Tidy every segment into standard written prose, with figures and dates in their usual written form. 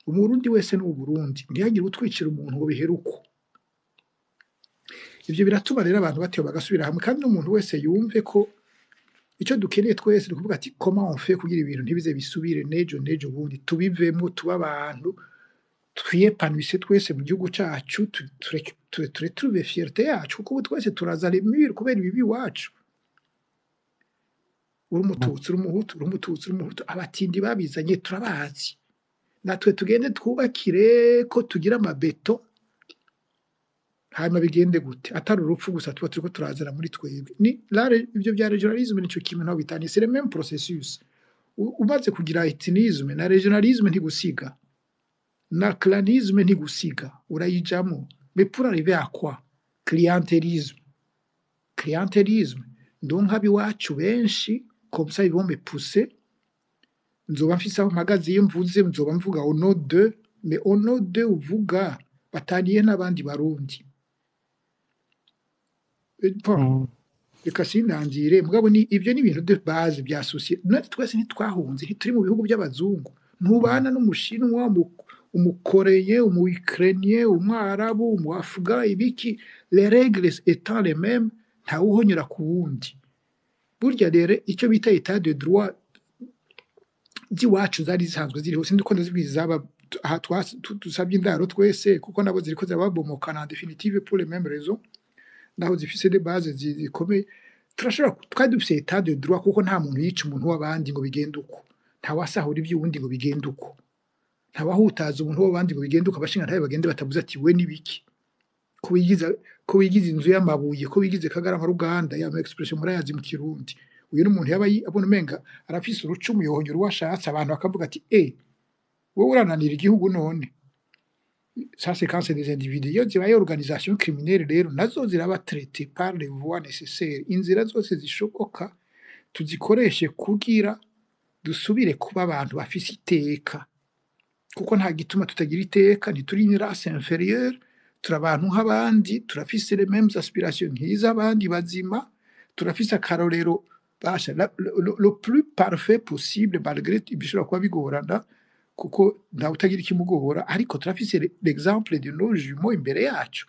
umurundi wese n'uburundi ntihagire utwicira umuntu ngo biheruko ivyo biratuma rero abantu batewe bagasubira hamwe kandi n'umuntu wese yumve ko icyo dukeneye twese kuvuga ati comment on fait kugira ibintu ntibize bisubire nejo bundi tubivemo tuba abantu twiyepanwise twese mu gihugu cacu tuve fierté yacu kuko twese turaza remure kubera ibibi wacu uri umututsi abatindi babizanye turabazi natwe tugende twubakire ko tugira amabeto hanyuma bigende gute atari urupfu gusa tuba turiko turazana muri twebwe ni ibyo bya regionalisme nico kimwe naho bitaniye c'est le même processus umaze kugira ethnisme na regionalisme ntigusiga na clanisme ntigusiga urayijamo mais pour arriver à quoi clientélisme donc habi wacu benshi comme ça ils vont me pousser nzoba mfise aho mpagaze iyo mvuze nzoba mvuga au nom de mais au nom de uvuga bataniye n'abandi barundi reka sinangire mugabo ni ibyo ni ibintu de base bya societe natwe twese ntitwahunze ntituri mu bihugu by'abazungu ntubana n'umushinwa umukoreye umuukrainien umwarabu umuafga ibiki les règles étant les mêmes nta uhonyora ku wundi burya rero icyo bita état de droit ziwacu zari zisanzwe ziriho sindi ko ndazibwiza aha tusabye indaro twese kuko nabo ziriko zababomokana en définitive pour les mêmes raisons naho zifise de base zikomeye turashobora twari dufise état de droit kuko nta muntu yica umuntu w'abandi ngo bigende uko nta wasahura ivy'uwundi ngo bigende uko nta wahutaza umuntu w'abandi ngo bigende uko abashinga ntabe bagende batavuze ati we nibiki ko wigize inzu y'amabuye ko wigize Kagarama Ruganda ya expression murayazi mu Kirundi uyu n'umuntu yaba abona umenga arafise urucumu yohonyura uwashatse abantu bakavuga ati wowe urananira igihugu none ça c'est quand c'est des individus iyo zibaye organisation criminelle rero nazo ziraba traité par les voies nécessaires inzira zose zishoboka tuzikoreshe kugira dusubire kuba abantu bafise iteka kuko nta gituma tutagira iteka ntituri une race inférieure turabantu nk'abandi turafise les mêmes aspirations nk'iz'abandi bazima turafise akarorero basha le plus parfait possible malgré ibishobora kuba bigorana kuko nta utagira ikimugora ariko turafise l'exemple de nos jumeaux imbere yacu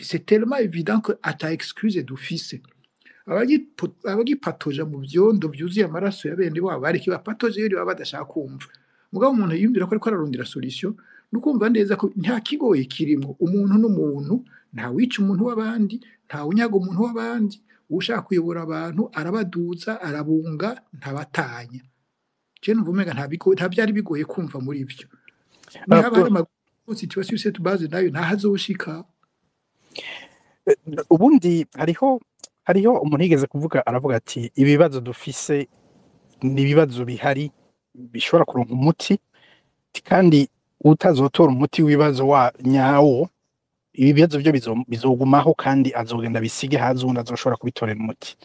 c'est tellement évident que ata excuse dufise abagipatoja mu byondo byuzuye amaraso ya bene wabo ariko bapatoje iyo baba badashaka kumva mugabo umuntu yumvira ko ariko ararondera solution nukumva neza ko nta kigoye kirimo umuntu n'umuntu nta wica umuntu w'abandi nta unyaga umuntu w'abandi ushaka kuyobora abantu arabaduza arabunga ntabatanya je numva nta byari bigoye kumva muri ivyo niba situation cette base nayo ntahazoshika ubundi hariho umuntu yigeze kuvuga aravuga ati ibibazo dufise ni ibibazo bihari bishobora kuronka umuti kandi utazotora umuti w'ibibazo wa nyawo ibi bibazo byo bizogumaho kandi azogenda bisige hazo undi azoshobora kubitorera umuti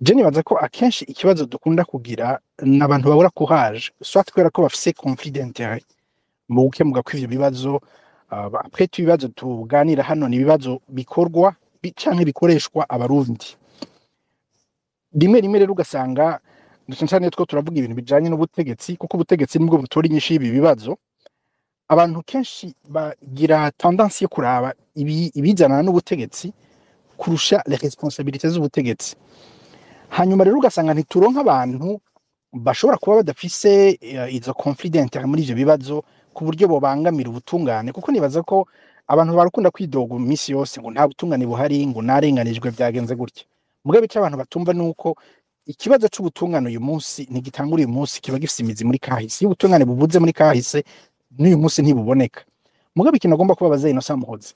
je nibaza ko akenshi ikibazo dukunda kugira n'abantu babura courage soit twera ko bafise conflit d'intérêt mu gukemuga kw'ivyo bibazo après ibibazo tuganira hano ni ibibazo bikorwa canke bikoreshwa abarundi rimwe rero ugasanga ndacane two turavuga ibintu bijanye n'ubutegetsi kuko ubutegetsi nibwo butora inyinshi y'ibi bibazo abantu kenshi bagira tendance yo kuraba ibijana n'ubutegetsi kurusha les responsabilités z'ubutegetsi hanyuma rero ugasanga ntituronka abantu bashobora kuba badafise izo conflit d'intérêt muri ivyo bibazo ku buryo bobangamira ubutungane kuko nibaza ko abantu barakunda kwidoga mu minsi yose ngo nta butungane buhari ngo narenganijwe byagenze gutya mugabe cy'abantu batumva nuko ikibazo c'ubutungane uyu munsi ntigitangura uyu munsi kiba gifise imizi muri kahise ubutungane bubuze muri kahise n'uyu munsi ntibuboneka mugabe ikintu agomba kubabaza Innocent Muhozi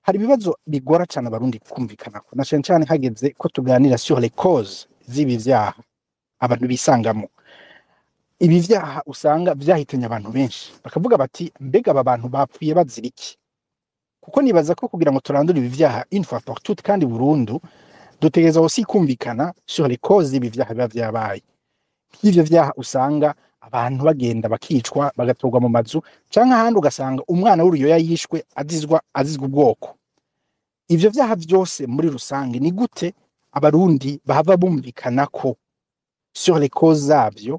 hari ibibazo bigora cyane abarundi kumvikana ko na cyane hageze ko tuganira sur les causes z'ibi vyaha abantu bisangamo ibi vyaha usanga vyahitanye abantu benshi bakavuga bati mbega aba bantu bapfuye baziriki kuko nibaza ko kugira ngo turandure ibi vyaha une fois pour toutes kandi burundu dutegereza aussi kumvikana sur les causes z'ibi vyaha biba vyabaye ivyo vyaha usanga abantu bagenda bakicwa bagatorwa mu mazu canke ahandi ugasanga umwana w'uruyoya yishwe azizwa ubwoko ivyo vyaha vyose muri rusange ni gute abarundi bahava bumvikana ko sur les causes zabyo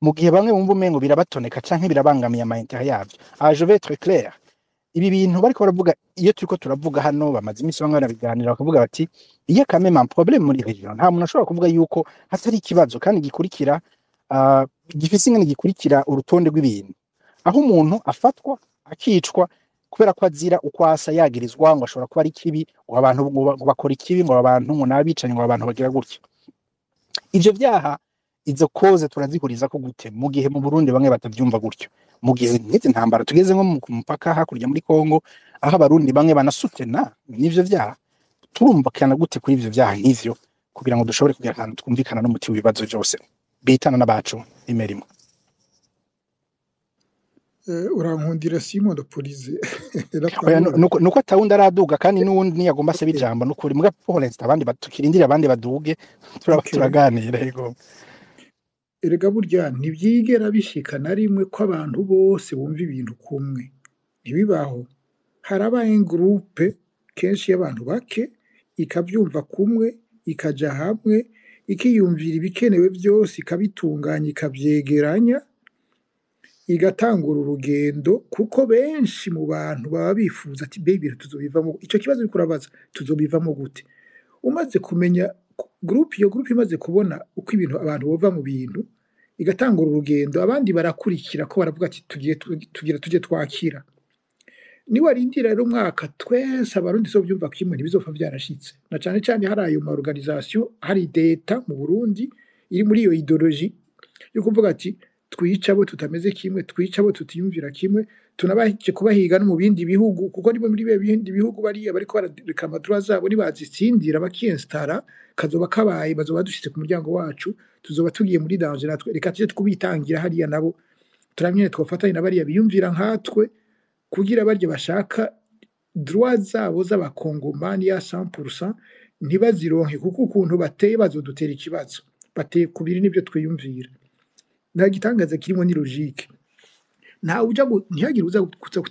mu gihe bamwe bumva umengo birabatoneka canke birabangamiye ama intérêt yavyo. Je vais être clair, ibi bintu bariko baravuga iyo turiko turavuga hano bamaze imisi bamwe barabiganira bakavuga bati iyo quand même un problème muri region nta muntu ashobora kuvuga yuko hatari ikibazo kandi gikurikira gifise ingene gikurikira urutonde rw'ibintu aho umuntu afatwa akicwa kubera ko azira uko asa yagirizwa ngo ashobora kuba ari kibi ngo abantu ngo bakora ikibi ngo abantu ngo nabicanye ngo abantu bagira gutya. Ivyo vyaha izo cause turazihuriza ko gute mu gihe mu Burundi bamwe batavyumva gutyo, mu gihe nk'izi ntambara tugeze nko mu mupaka hakurya muri Kongo aho abarundi bamwe banasutena n'ivyo vyaha, turumvikana gute kuri ivyo vyaha nk'ivyo kugira ngo dushobore kugira ahantu twumvikana n'umuti w'ibibazo byose bitana n'abacu imerimo. Urankundira Simon de Police nuko atawundi araduga kandi n'uwundi niyagomba se bijambo n'ukuri muga Paulence abandi batukirindira abandi baduge turaganira yego. Erega burya ntibyigera bishika na rimwe ko abantu bose bumva ibintu kumwe, ntibibaho. Harabaye groupe kenshi y'abantu bake ikabyumva kumwe ikaja hamwe ikiyumvira ibikenewe byose ikabitunganya ikavyegeranya igatangura urugendo, kuko benshi mu bantu baba bifuza ati baby tuzobivamo. Ico kibazo uriko urabaza tuzobivamo gute, umaze kumenya iyo groupe imaze kubona uko ibintu abantu bova mu bintu igatangura urugendo, abandi barakurikira ko baravuga ati tuje twakira. Niwarindira rero umwaka twese abarundi zovyumva kimwe ntibizopfa vyarashitse, na cane cane hari ayo ma organisation hari leta mu Burundi iri muri iyo ideologie yo kuvuga ati twica abo tutameze kimwe, twica abo tutiyumvira kimwe, tunabaje kubahiga no mu bindi bihugu, kuko nibo muri bindi bihugu bariya bariko barareka amadroit zabo nibazitsindira bakiinstara kazoba kabaye bazoba dushitse ku muryango wacu, tuzoba tugiye muri danger natwe. Reka tuje kubitangira hariya nabo turamye twofatanye na bariya biyumvira nkatwe kugira barye bashaka droit zabo z'abakongomani ya 100% ntibazironke, kuko ukuntu bateye bazodutera ikibazo, bateye kubiri nivyo twiyumvira. Nta gitangaza kirimo ni logique. Ntihagire uza kuza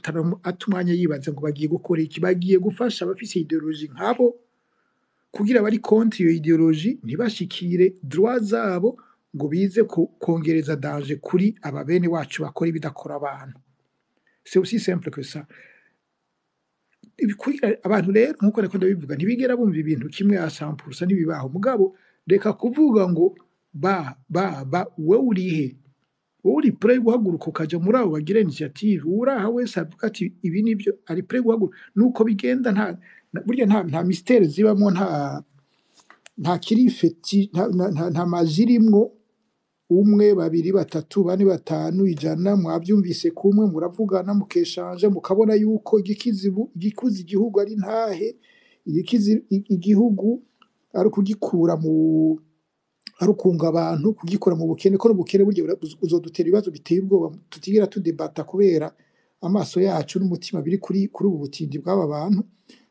atumwanya yibaza ngo bagiye gukora iki, bagiye gufasha abafise ideologie nkabo kugira bari contre iyo ideologie ntibashikire droit zabo ngo bize kongereza danger kuri aba bene wacu bakora ibidakora abantu. C'est aussi simple que ça. Abantu rero nkuko reko ndabivuga ntibigera bumva ibintu kimwe à 100% n'ibibaho, mugabo reka kuvuga ngo we urihe, wowe uri prêt guhaguruka ukaja muri abo bagira initiative, uraha wese avuga ati ibi nibyo ari prêt guhaguruka. Nuko bigenda burya nta mystère zibamo, nta kirifeti nta majirimwo. Umwe babiri batatu bane batanu ijana mwabyumvise kumwe muravugana mukeshanje mukabona yuko igikuzi igihugu ari ntahe, igikizi igihugu ari kugikura mu arukunga abantu kugikora mu bukene, ko ubukene buryo uzodutera ibibazo biteye ubwoba tutigira tudebata kubera amaso yacu n'umutima biri kuri ubu butindi bw'aba bantu.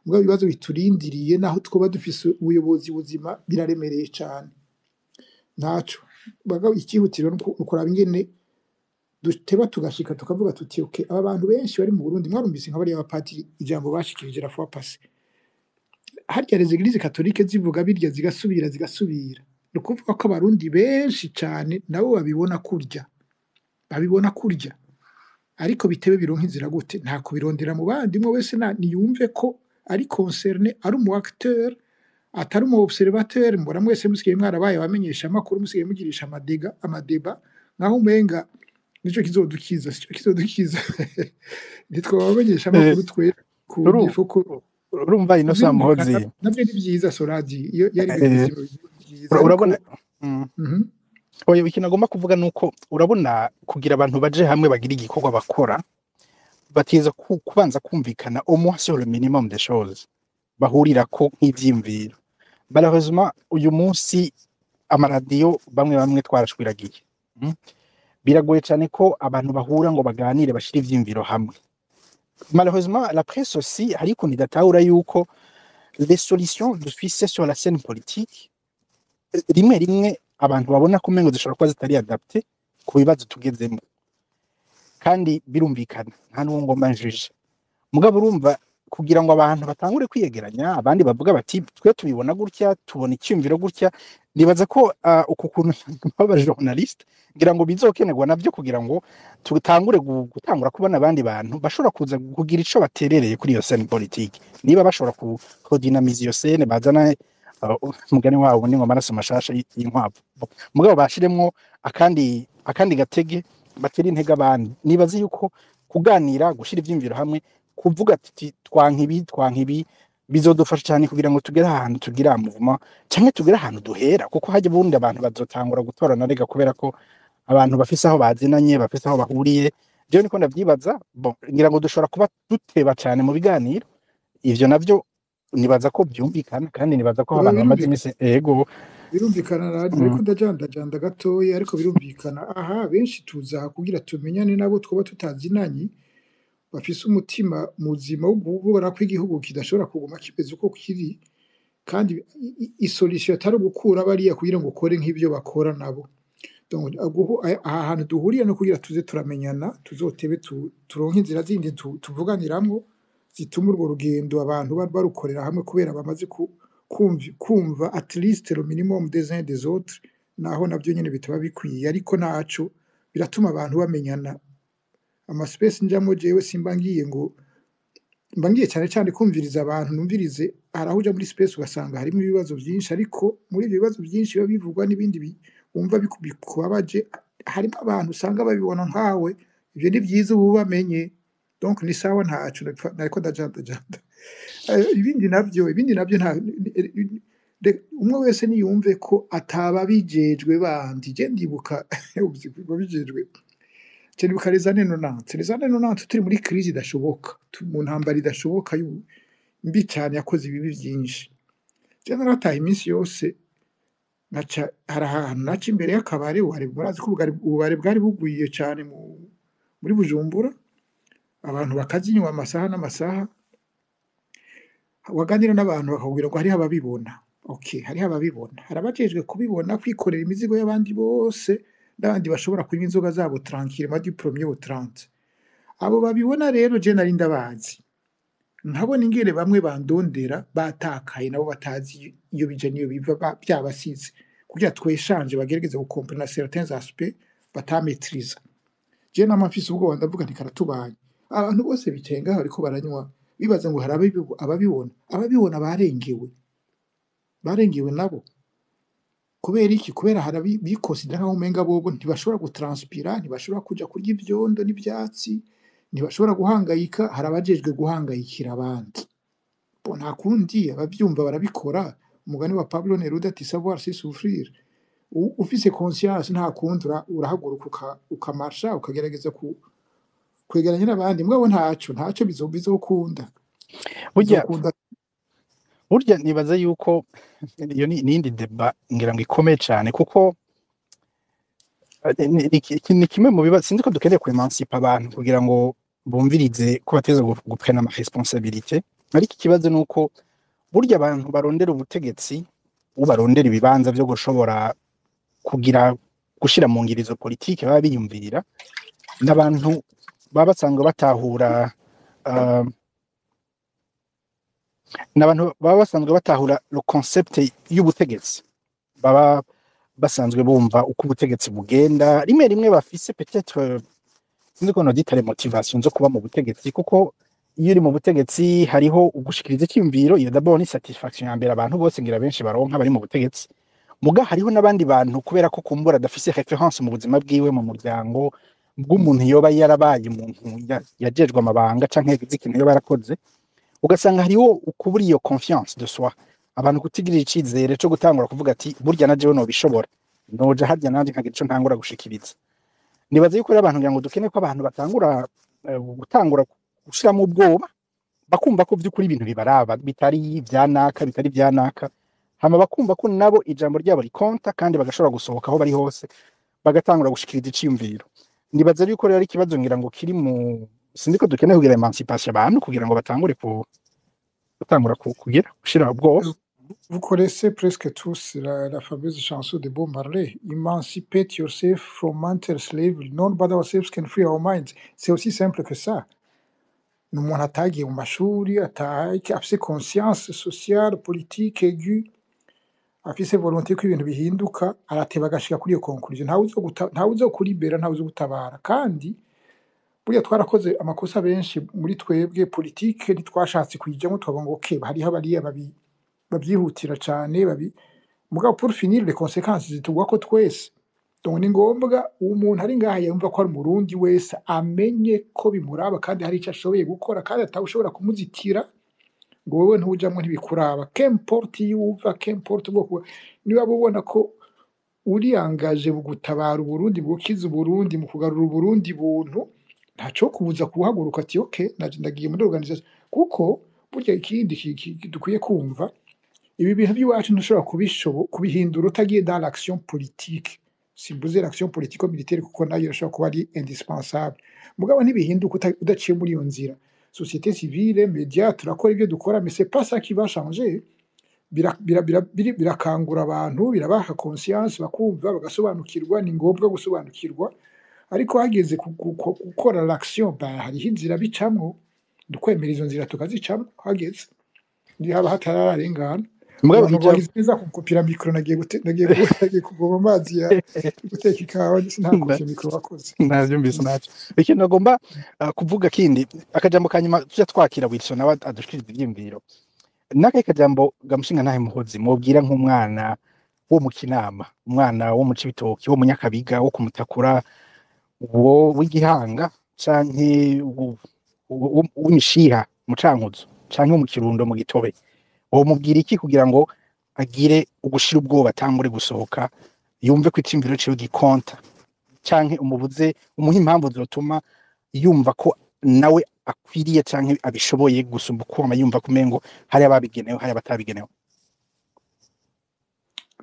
Mbwa ibibazo biturindiriye naho twoba dufise ubuyobozi buzima biraremereye cyane. Naco baga ikihutiro nukuraba ingene duteba tugashika tukavuga tuti okay, aba bantu benshi bari mu Burundi mwarumvise nka bari abapatiri ijambo bashikirije la fois passée. Harya les églises catholiques zivuga birya zigasubira nukuvuga ko abarundi benshi cyane nabo babibona kurya, ariko bitebe bironka inzira gute, nta kubirondera mu bandi. Mwe wese niyumve ko ari concerné, ari umu acteur atari umu observateur. Mbona mwese musigaye mwarabaye abamenyesha amakuru, musigaye mugirisha amadeba nkaho umenga nico kizodukiza nitwo bamenyesha amakuru twe ku gifoko. Urumva ino samuhozi nabyo ni byiza Soradi iyo yari byiza. Urabona oya ikintu agomba kuvuga nuko urabona kugira abantu baje hamwe bagira igikorwa bakora batiza kubanza kumvikana au moins sur le minimum des choses bahurira ko nk'ivyimviro. Malheureusement uyu munsi amaradiyo bamwe twarashwiragiye, biragoye cyane ko abantu bahura ngo baganire bashira ivyimviro hamwe. Malheureusement la presse aussi hariko ntidatahura yuko les solutions dufise sur la scène politique rimwe abantu babona ko mengo zishobora kuba zitari adapté ku bibazo tugezemo, kandi birumvikana nta n'uwo ngomba njije. Mugabo urumva kugira ngo abantu batangure kwiyegeranya abandi bavuga bati twe tubibona gutya tubona icyumviro gutya nibaza ko uku kuntu baba journalist ngira ngo bizokenerwa navyo kugira ngo tutangure gutangura kubona abandi bantu bashobora kuza kugira ico baterereye kuri iyo scene politique niba bashobora kodinamiza iyo scene bazana umugani wabo ni ngo amaraso mashasha y'inkwavu mugabo bashiremwo akandi gatege batera intege abandi nibaze yuko kuganira gushira ivyimviro hamwe kuvuga ati twankibi bizodufasha cyane kugira ngo tugere ahantu tugira muvuma cyangwa tugere ahantu duhera kuko hajye bundi abantu bazotangura gutorana rega kubera ko abantu bafise aho bazinanye bafise aho bahuriye byo niko ndavyibaza ngira ngo dushobora kuba duteba cyane mu biganiro ivyo navyo nibaza ko byumvikana kandi nibaza ko abantu bamaze iminsi ego birumvikana ariko ndajanda gatoya ariko birumvikana aha benshi tuza kugira tumenyane nabo twoba tutazinanye bafise umutima muzima wo guhura ko igihugu kidashobora kuguma kipeze uko kiri kandi isolution atari gukura bariya kugira ngo ukore nk'ibyo bakora nabo donc aha hantu duhuriye no kugira tuze turamenyana tuzotebe turonke inzira zindi tuvuganiramwo zituma urwo rugendo abantu barukorera hamwe kubera bamaze kumva at least le minimum des uns des autres naho nabyo nyene bitaba bikwiye ariko naco biratuma abantu bamenyana amaspace njamo jewe simbangiye ngo mbangiye cyane kumviriza abantu numvirize arahuja muri space ugasanga harimo ibibazo byinshi ariko muri ibyo bibazo byinshi biba bivugwa n'ibindi wumva bikubabaje harimo abantu usanga babibona nkawe ibyo ni byiza ubu bamenye donc ni sawa ntacu nariko ndajanda ibindi nabyo nta umwe wese niyumve ko ataba bijejwe bandi je ndibuka bijejwe Cenibuka les années 90 turi muri crise idashoboka mu ntambara idashoboka mbi cyane yakoze ibibi byinshi je narataye iminsi yose naca harahantu naca imbere y'akabare wari murazi ko ubare bwari bugwiye cyane muri Bujumbura abantu bakazinywa amasaha n'amasaha waganira n'abantu bakabwira ngo hari ababibona okay hari ababibona harabajejwe kubibona kwikorera imizigo y'abandi bose n'abandi bashobora kunywa inzoga zabo tranquille ma du premier au 30 abo babibona rero je nari ndabazi nkabona ingere bamwe bandondera batakaye nabo batazi iyo bije niyo biva byabasize kugira tweshanje bagerageze gukomprena certains aspects batametriza je namafise ubwo ndavuga nti karatubanye abantu bose bitenga ariko baranywa bibaza ngo harabe ababibona barengewe nabo kubera iki kubera harabi bikosidera nkaho umenga bobo ntibashobora gutranspira ntibashobora kuja kurya ivyondo n'ivyatsi ntibashobora guhangayika harabajejwe guhangayikira abandi nta kundi abavyumva barabikora umugani wa Pablo Neruda ati savoir c'est souffrir ufise conscience nta kundi urahaguruka ukamarsha ukagerageza kwegeranya n'abandi mugabo ntaco bizokunda burya nibaza yuko iyo nindi deba ngira ngo ikomeye cyane kuko ni kimwe mu bibazo sinzi ko dukeneye ku emancipa abantu kugira ngo bumvirize ko bateza guprena ama responsabilité ariko ikibazo nuko burya abantu barondera ubutegetsi ubarondera ibibanza byo gushobora kugira gushira mu ngirizo politique baba biyumvirira n'abantu baba basanzwe batahura n'abantu baba basanzwe batahura le concept y'ubutegetsi baba basanzwe bumva uko ubutegetsi bugenda rimwe bafise peut-être sinzi ko noditare motivation zo kuba mu butegetsi kuko iyo uri mu butegetsi hariho ugushikiriza icyumviro iyo d'abord ni satisfaction ya mbere abantu bose ngira benshi baronka bari mu butegetsi muga hariho n'abandi bantu kubera ko kumbura dafise reference mu buzima bwiwe mu muryango bw'umuntu yoba yarabaye umuntu yajejwe amabanga canke ikintu yoba yarakoze ugasanga hariho ukubura iyo confiance de soi abantu kutigirira icizere cyo gutangura kuvuga ati burya na jewe no bishobora noja harya nandi nkagira ico ntangura gushikiriza nibaze yuko abantu ngira ngo dukene ko abantu gutangura gushiramo ubwoba bakumva ko by'ukuri ibintu bibaraba bitari byanaka hama bakumva ko nabo ijambo ryabo rikonta kandi bagashobora gusohoka aho bari hose bagatangura gushikiriza iciyumviro nibaze yuko rero ikibazo ngira ngo kiri mu sinzi ko dukeneye kugira emancipation abantu kugira ngo batangure gutangura kugira gushira ubwoba. Vous connaissez presque tous la fameuse chanson de Bob Marley, Emancipate yourself from mental slavery. None but ourselves can free our minds. C'est aussi simple que ça. ni umuntu atagiye mu mashuri afise conscience sociale politique aiguë afise volonté ko ibintu bihinduka arateba agashika kuri iyo conclusion ntawe uzokuribera ntawe uzogutabara kandi burya twarakoze amakosa benshi muri twebwe politique ntitwashatse kuyijamwo tukavuga ngo okay hariho abariya bavyihutira cane mugabo pour finir les conséquences zitugwako twese donc ni ngombwa umuntu ari ngaha yumva ko ari umurundi wese amenye ko bimuraba kandi hari ico ashoboye gukora kandi atawushobora kumuzitira ngo wewe ntujamwo ntibikuraba qu'importe yuva qu'importe ubwoko niba ubona ko uriyangaje mu gutabara Uburundi mu gukiza Uburundi mu kugarura Uburundi buntu ntaco kubuza kuhaguruka ati okay ndagiye muri organisation kuko burya ikindi dukwiye kumva ibi bintu by'iwacu ntushobora kubihindura utagiye dans l'action politique simbuze l'action politico militaire kuko nayo irashobora kuba ari indispensable mugabo ntibihinduka udaciye muri iyo nzira société civile média turakora ibyo dukora mais c'est pas ça qui va changer birakangura abantu birabaha conscience bakumva bagasobanukirwa ni ngombwa gusobanukirwa ariko hageze gukora l'action hariho inzira bicamwo dukwemera izo nzira tukazicamwo hageze haba hatararengana mugabo wagize neza kukupira mikro nagiye kuvoma amazi ya guteka ikawa sinakuvye mikro wakoze navyumvise naco ikintu nagomba kuvuga kindi akajambo kanyuma tujya twakira Wilson nawe adushikiriza ivyiyumviro nakaye kajambo gamushinga ntahe muhozi mubwira nk'umwana wo mu Kinama umwana wo mu Cibitoki wo mu Nyakabiga wo kumutakura wo w'Igihanga canke w'imishiha mu Cankuzo canke wo mu Kirundo mu Gitobe uwo mubwira iki kugira ngo agire ugushira ubwoba atangure gusohoka yumve ko icimviro ciwe gikonta canke umubuze umuha impamvu zotuma yumva ko nawe akwiriye canke abishoboye gusumba uko yumva kumengo hari ababigenewe hari abatabigenewe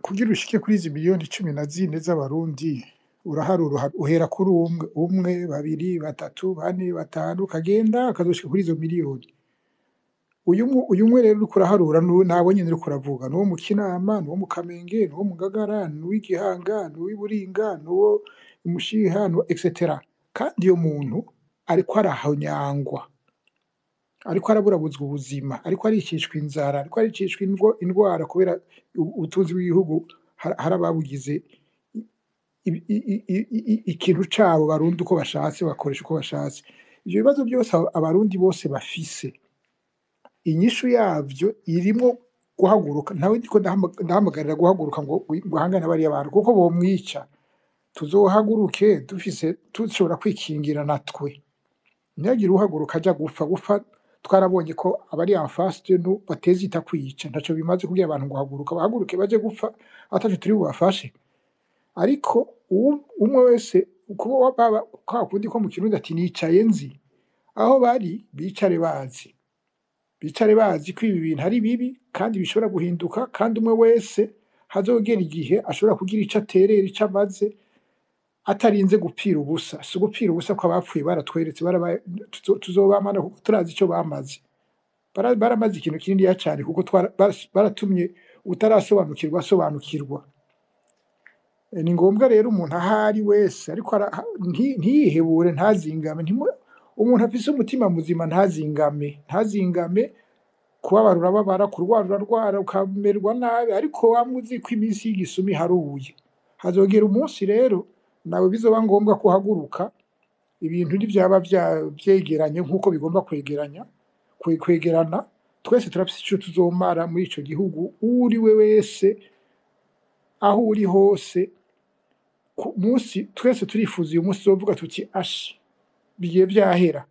kugira ushike kuri izi miliyoni 14 z'abarundi uraharura uhera kuri umwe babiri batatu bane batanu kagenda akazoshika kuri izo miliyoni uyu mwe rero uriko uraharura nabo nyene uriko uravuga no mu Kinama no mu Kamenge no mu Ngagara no w'Igihanga no w'Iburinga no umushiha no etc kandi iyo muntu ariko arahonyangwa ariko araburabuzwa ubuzima ariko aricishwa inzara ariko aricishwa indwara kubera ubutunzi bw'igihugu harababugize ikintu cabo barundi uko bashatse bakoresha uko bashatse ivyo bibazo byose abarundi bose bafise inyishu yavyo irimo guhaguruka ntawe ndiko ndahamagarira guhaguruka ngo guhangana bari abantu kuko bomwica tuzohaguruke dufise tushobora kwikingira natwe nyagira uhaguruka aja gupfa twarabonye ko abari en face no batezita kwica ntaco bimaze kugira abantu guhaguruka bahaguruke baje gupfa ataje turi bubafashe ariko umwe wese kuba baba kwakundi ko mu Kirundi ati nicaye nzi aho bari bicare bazi ko ibi bintu ari bibi kandi bishobora guhinduka kandi umwe wese hazogera igihe ashobora kugira ico aterera ico amaze atarinze gupfira ubusa si gupfira ubusa ko abapfuye baratweretse tuzobamana kuko turazi ico bamaze baramaze ikintu kinini cyane kuko baratumye utarasobanukirwa asobanukirwa ni ngombwa rero umuntu ahari wese ariko ntiyihebure ntazingame umuntu afise umutima muzima ntazingame kubabarura babara kurwara ukamerwa nabi ariko wamuzi ko iminsi y'igisumi haruye hazogera umunsi rero nawe bizoba ngombwa kuhaguruka ibintu ntivyaba vyegeranye nk'uko bigomba kwegerana twese turafise ico tuzomara muri ico gihugu uri we wese aho uri hose munsi twese turifuza uyu munsi tuzovuga tuti bigiye vyahera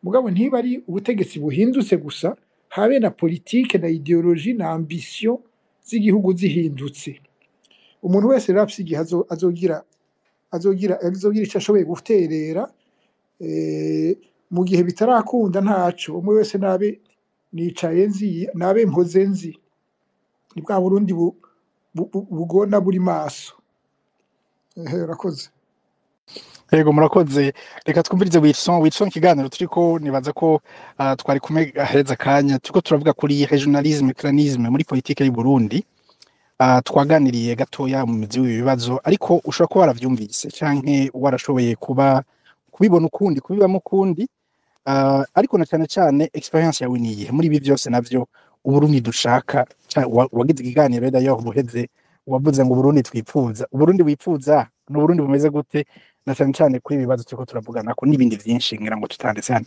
mugabo ntiba ari ubutegetsi buhindutse gusa habe na politique na ideologie na ambition z'igihugu zihindutse umuntu wese rero afise igihe azogira ico ashoboye guterera mu gihe bitarakunda ntaco umwe wese nabe nicaye nzi nabe mpoze nzi ni bwa Burundi bugona buri maso urakoze Yego murakoze reka twumvirize Wilson kiganiro turiko nibaza ko twari kumwe aheza kanya turiko turavuga kuri regionalisme clanisme muri politique y'u Burundi twaganiriye gatoya mu mizi w'ibibazo ariko ushobora kuba waravyumvise canke warashoboye kubibona ukundi kubibamo ukundi ariko na cane cane experience yawe niyihe muri ibi vyose navyo Uburundi dushaka wagize ikiganiro d'ailleurs buheze wavuze ngo Uburundi twipfuza, Uburundi wipfuza ni Uburundi bumeze gute na cane cane kuri ibi bibazo turiko turavuganako n'ibindi vyinshi ngira ngo tutanditse hano.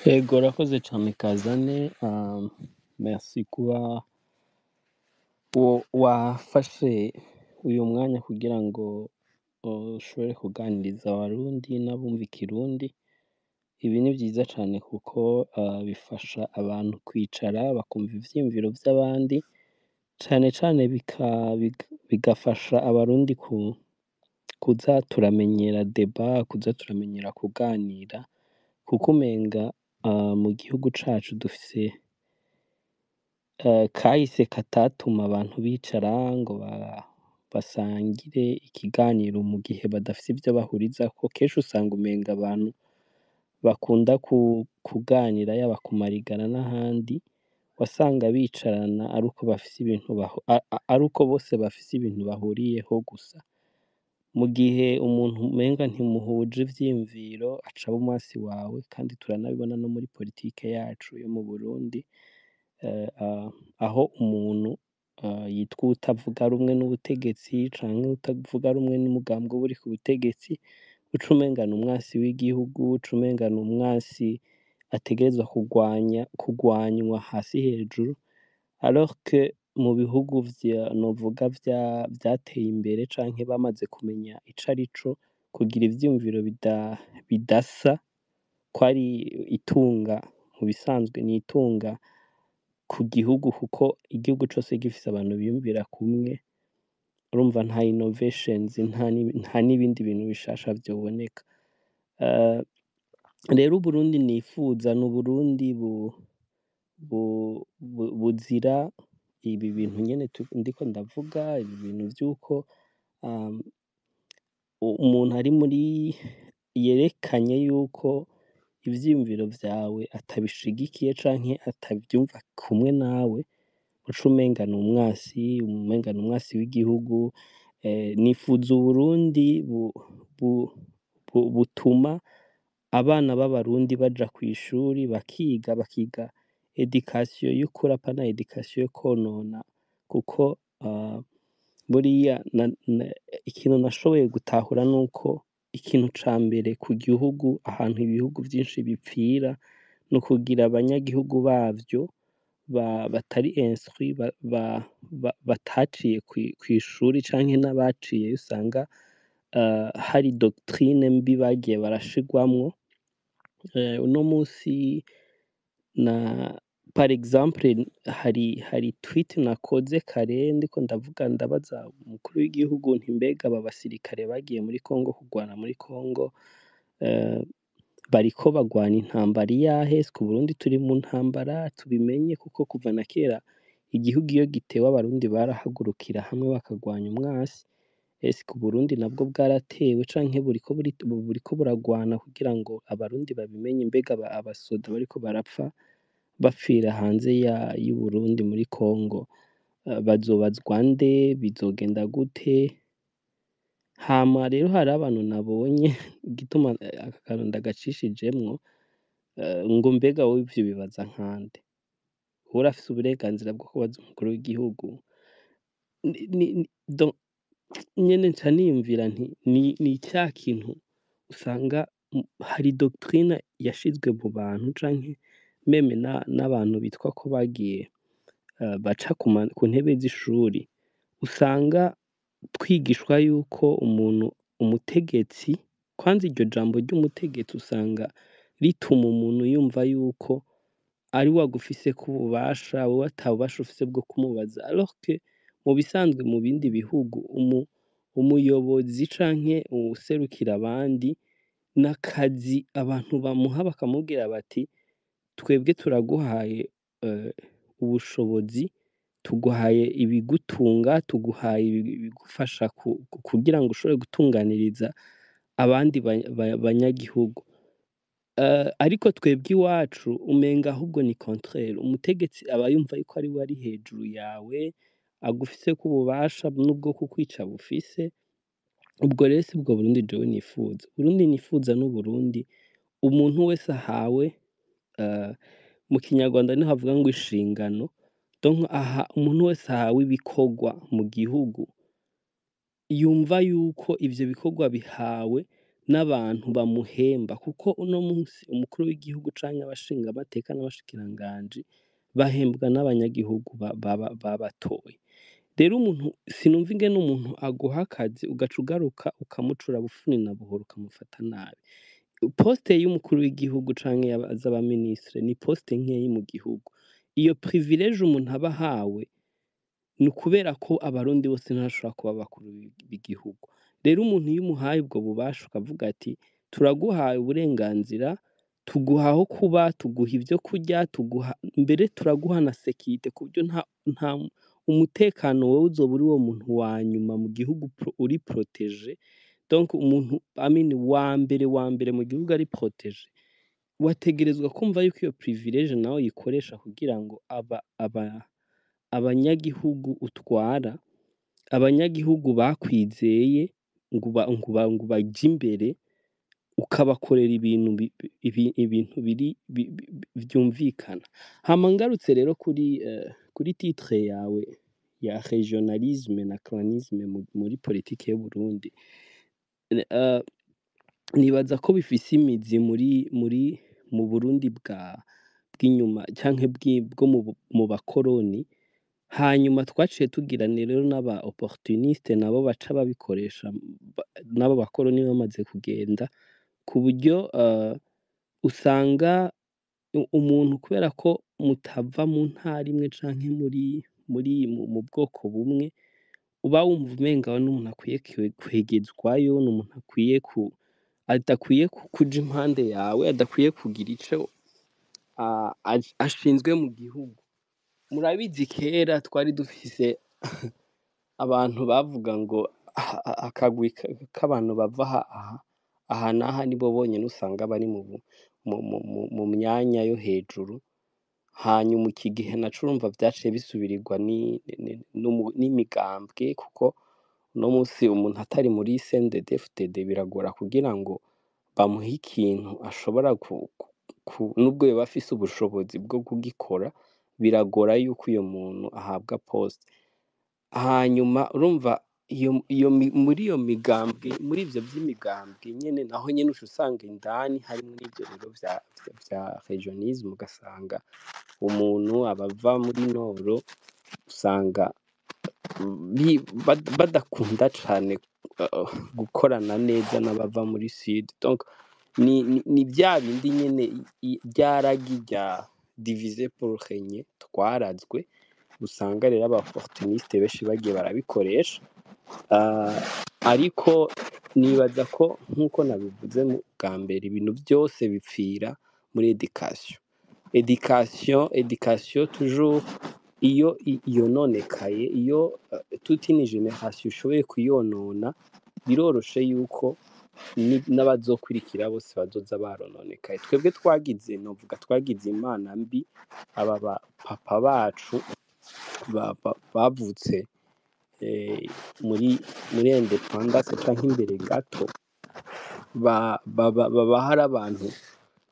Yego urakoze cyane Kazane, merci kuba wafashe uyu mwanya kugira ngo ushobore kuganiriza abarundi n'abumva ikirundi. Ibi ni byiza cyane kuko bifasha abantu kwicara bakumva ivyiyumviro vy'abandi, cane cane bigafasha abarundi kuza turamenyera débat, kuza turamenyera kuganira, kuko umenga mu gihugu cacu dufise kahise katatuma abantu bicara ngo basangire ikiganiro mu gihe badafise ivyo bahurizako. Kenshi usanga umenga abantu bakunda kuganira yaba ku marigara n'ahandi, wasanga bicarana aruko bafise ibintu aruko bose bafise ibintu bahuriyeho gusa. Mu gihe umuntu umenga ntimuhuje ivyiyumviro aca aba umwasi wawe, kandi turanabibona no muri politike yacu yo mu Burundi, aho umuntu yitwa utavuga rumwe n'ubutegetsi canke utavuga rumwe n'umugambwe uba uri ku butegetsi, uca umenga ni umwasi w'igihugu, uca umenga ni umwasi ategerezwa kugwanywa hasi hejuru, alors que mu bihugu novuga vyateye imbere canke bamaze kumenya ico arico kugira ivyiyumviro bidasa, ko ari itunga, mu bisanzwe ni itunga ku gihugu, kuko igihugu cose gifise abantu biyumvira kumwe, urumva nta innovations, nta n'ibindi bintu bishasha vyoboneka. Rero Uburundi nifuza ni Uburundi buzira ibi bintu nyene ndiko ndavuga, ibi bintu vy'uko umuntu ari muri yerekanye yuko ivyiyumviro vyawe atabishigikiye canke atavyumva kumwe nawe, uca umenga ni umwasi, umenga ni umwasi w'igihugu. Nifuza Uburundi butuma abana b'abarundi baja kw'ishuri bakiga education y'ukuri apana education yo kwonona, kuko buriya ikintu nashoboye gutahura nuko ikintu ca mbere ku gihugu, ahantu ibihugu vyinshi bipfira, ni ukugira abanyagihugu bavyo batari instruit, bataciye kw'ishuri canke n'abaciyeyo usanga hari doctrine mbi bagiye barashirwamwo. Uno musi par exemple hari tweet nakoze kare ndiko ndabaza umukuru w'igihugu nti mbega aba basirikare bagiye muri Congo kugwana muri Congo bariko bagwana intambara iyahe? Eske Uburundi turi mu ntambara? Tubimenye, kuko kuva na kera igihugu iyo gitewe abarundi barahagurukira hamwe bakagwanya umwasi. Eske Uburundi nabwo bwaratewe canke buriko buragwana kugira ngo abarundi babimenye? Mbega abasoda bariko barapfa bapfira hanze y'Uburundi muri Congo bazobazwa nde? Bizogenda gute? Hama rero hari abantu nabonye igituma aka kantu ndagacishijemwo, ngo mbega wowe ivyo bibaza nkande? Wowe urafise uburenganzira bwo kubaza umukuru w'igihugu? Nyene nca niyumvira nti ni ca kintu usanga hari doctrine yashizwe mu bantu canke meme n'abantu bitwa ko bagiye baca ku ntebe z'ishuri, usanga twigishwa yuko umutegetsi, kwanza iryo jambo ry'umutegetsi usanga rituma umuntu yumva yuko ari we agufiseko ububasha, wowe ata bubasha ufise bwo kumubaza, alors que mu bisanzwe mu bindi bihugu umuyobozi canke uwuserukira abandi n'akazi abantu bamuha, bakamubwira bati twebwe turaguhaye ubushobozi, tuguhaye ibigutunga, tuguhaye ibigufasha kugira ngo ushobore gutunganiriza abandi banyagihugu. Ariko twebwe iwacu umenga ahubwo ni contraire, umutegetsi aba yumva yuko ari we ari hejuru yawe, agufiseko ububasha n'ubwo kukwica bufise, ubwo rero si bwo Burundi jewe nifuza. Uburundi nifuza n'Uburundi umuntu wese ahawe mu kinyarwanda niho havuga ngo inshingano, donc umuntu wese ahawe ibikorwa mu gihugu yumva yuko ivyo bikorwa bihawe n'abantu bamuhemba, kuko uno munsi umukuru w'igihugu canke abashingamateka n'abashikiranganji bahembwa n'abanyagihugu babatoye. Rero umuntu sinumva ingene umuntu aguha akazi ugaca ugaruka ukamucura bufuni na buhoro ukamufata nabi. Poste y'umukuru w'igihugu canke z'abaminisitiri ni poste nkeyi mu gihugu. Iyo privilege umuntu aba ahawe ni ukubera ko abarundi bose ntibashobora kuba abakuru b'igihugu. Rero umuntu iyo umuhaye ubwo bubasha ukavuga ati turaguhaye uburenganzira, tuguha aho kuba, tuguha ivyo kurya, mbere turaguha na sécurité ku buryo nta umutekano wowe uzoba uri wo muntu wa nyuma mu gihugu uri protege, donc umuntu wa mbere mu gihugu ari protege, wategerezwa kumva yuko iyo privilege nawe uyikoresha kugira ngo abanyagihugu utwara, abanyagihugu bakwizeye ngo baje imbere, ukabakorera ibintu biri vyumvikana. Hama ngarutse rero kuri titre yawe ya regionalisme na clanisme muri politike y'Uburundi, nibaza ko bifise imizi mu Burundi bw'inyuma canke bwo mu bakoroni, hanyuma twaciye tugira rero n'aba opportuniste nabo baca babikoresha, n'abo bakoroni bamaze kugenda, ku buryo usanga umuntu kubera ko mutava mu ntara imwe canke mu bwoko bumwe, uba wumva umenga n'umuntu akwiye kwegezwayo, n'umuntu adakwiye kuja impande yawe, adakwiye kugira ico ashinzwe mu gihugu. Murabizi kera twari dufise abantu bavuga ngo akagwi k'abantu bava aha n'aha nibo bonyene usanga bari mu myanya yo hejuru, hanyuma iki gihe naco urumva vyaciye bisubirirwa n'imigambwe, kuko uno musi umuntu atari muri CNDD-FDD biragora kugira ngo bamuhe ikintu ashobora nubwo yoba afise ubushobozi bwo kugikora, biragora yuko uyo muntu ahabwa poste. Hanyuma urumva muri iyo migambwe, muri ivyo vy'imigambwe nyene naho nyene uca usanga indani harimwo n'ivyo rero vya regionalisme, ugasanga umuntu abava muri Nord usanga badakunda cane gukorana neza n'abava muri Sud, donc ni vya bindi nyene ryaragi rya diviser pour régner twarazwe, usanga rero aba opportuniste benshi bagiye barabikoresha, ariko nibaza ko nk'uko nabivuze bwa mbere, ibintu byose bipfira muri education toujours. Iyo yononekaye, iyo toute une génération ishoboye kuyonona, biroroshe yuko n'abazokurikira bose bazoza barononekaye. Twebwe twagize imana mbi, aba papa bacu bavutse muri independance canke imbere gato, baba hari abantu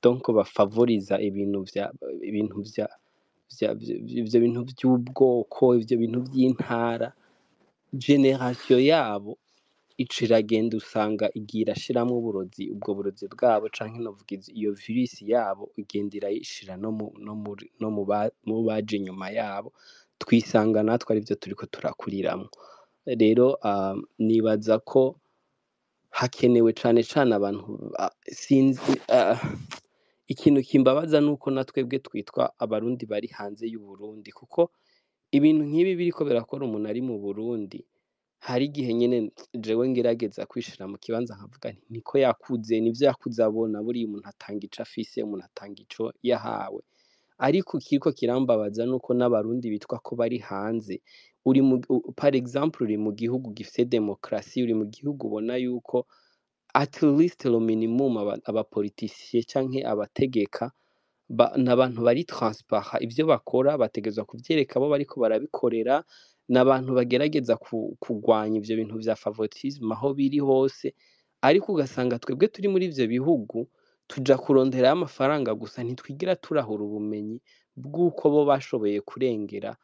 donc bafavoriza ibintu ivyo bintu vy'ubwoko, ivyo bintu vy'intara. Generation yabo ica iragenda usanga igiye irashiramwo uburozi, ubwo burozi bwabo canke novuga iyo virus yabo igenda irayishira no mu baje inyuma yabo, twisanga natwe arivyo turiko turakuriramwo. Rero nibaza ko hakenewe cane abantu sinzi, ikintu kimbabaza nuko na twebwe twitwa abarundi bari hanze y'Uburundi, kuko ibintu nk'ibi biriko birakora umuntu ari mu Burundi, hari igihe nyene jewe ngerageza kwishira mu kibanza nkavuga nti niko yakuze, nivyo yakuze abona, buriya umuntu atanga ico afise, umuntu atanga ico yahawe. Ariko ikiriko kirambabaza nuko n'abarundi bitwa ko bari hanze, par exemple uri mu gihugu gifise demokrasi, uri mu gihugu ubona yuko at least le minimum abapoliticiens canke abategeka n'abantu bari transparent, ivyo bakora bategezwa kuvyereka abo bariko barabikorera, n'abantu bagerageza kugwanya ivyo bintu vya favoritisme aho biri hose, ariko ugasanga twebwe turi muri ivyo bihugu tuja kuronderayo amafaranga gusa, ntitwigira turahura ubumenyi bw'uko bo bashoboye kurengera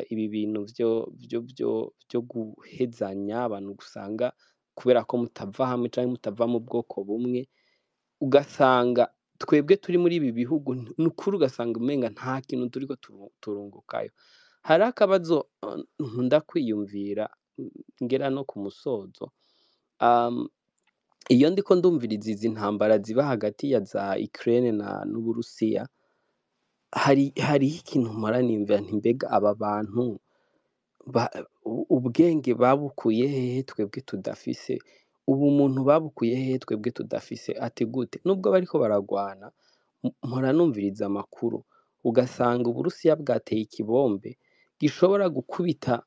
ibi bintu vyo guhezanya abantu, gusanga kubera ko mutava hamwe canke mutava mu bwoko bumwe, ugasanga twebwe turi muri ibi bihugu nukuri ugasanga umenga nta kintu turiko turungukayo. Hariho akabazo nkunda kwiyumvira ngera no ku musozo, iyo ndiko ndumviriza izi ntambara ziba hagati ya za Ukraine n'Uburusiya, hariho ikintu mpora niyumvira nti mbega aba bantu ubwenge babukuye hehe twebwe tudafise? Ubumuntu babukuye hehe twebwe tudafise? Ati gute? Nubwo bariko baragwana, mpora numviriza amakuru ugasanga Uburusiya bwateye ikibombe gishobora gukubita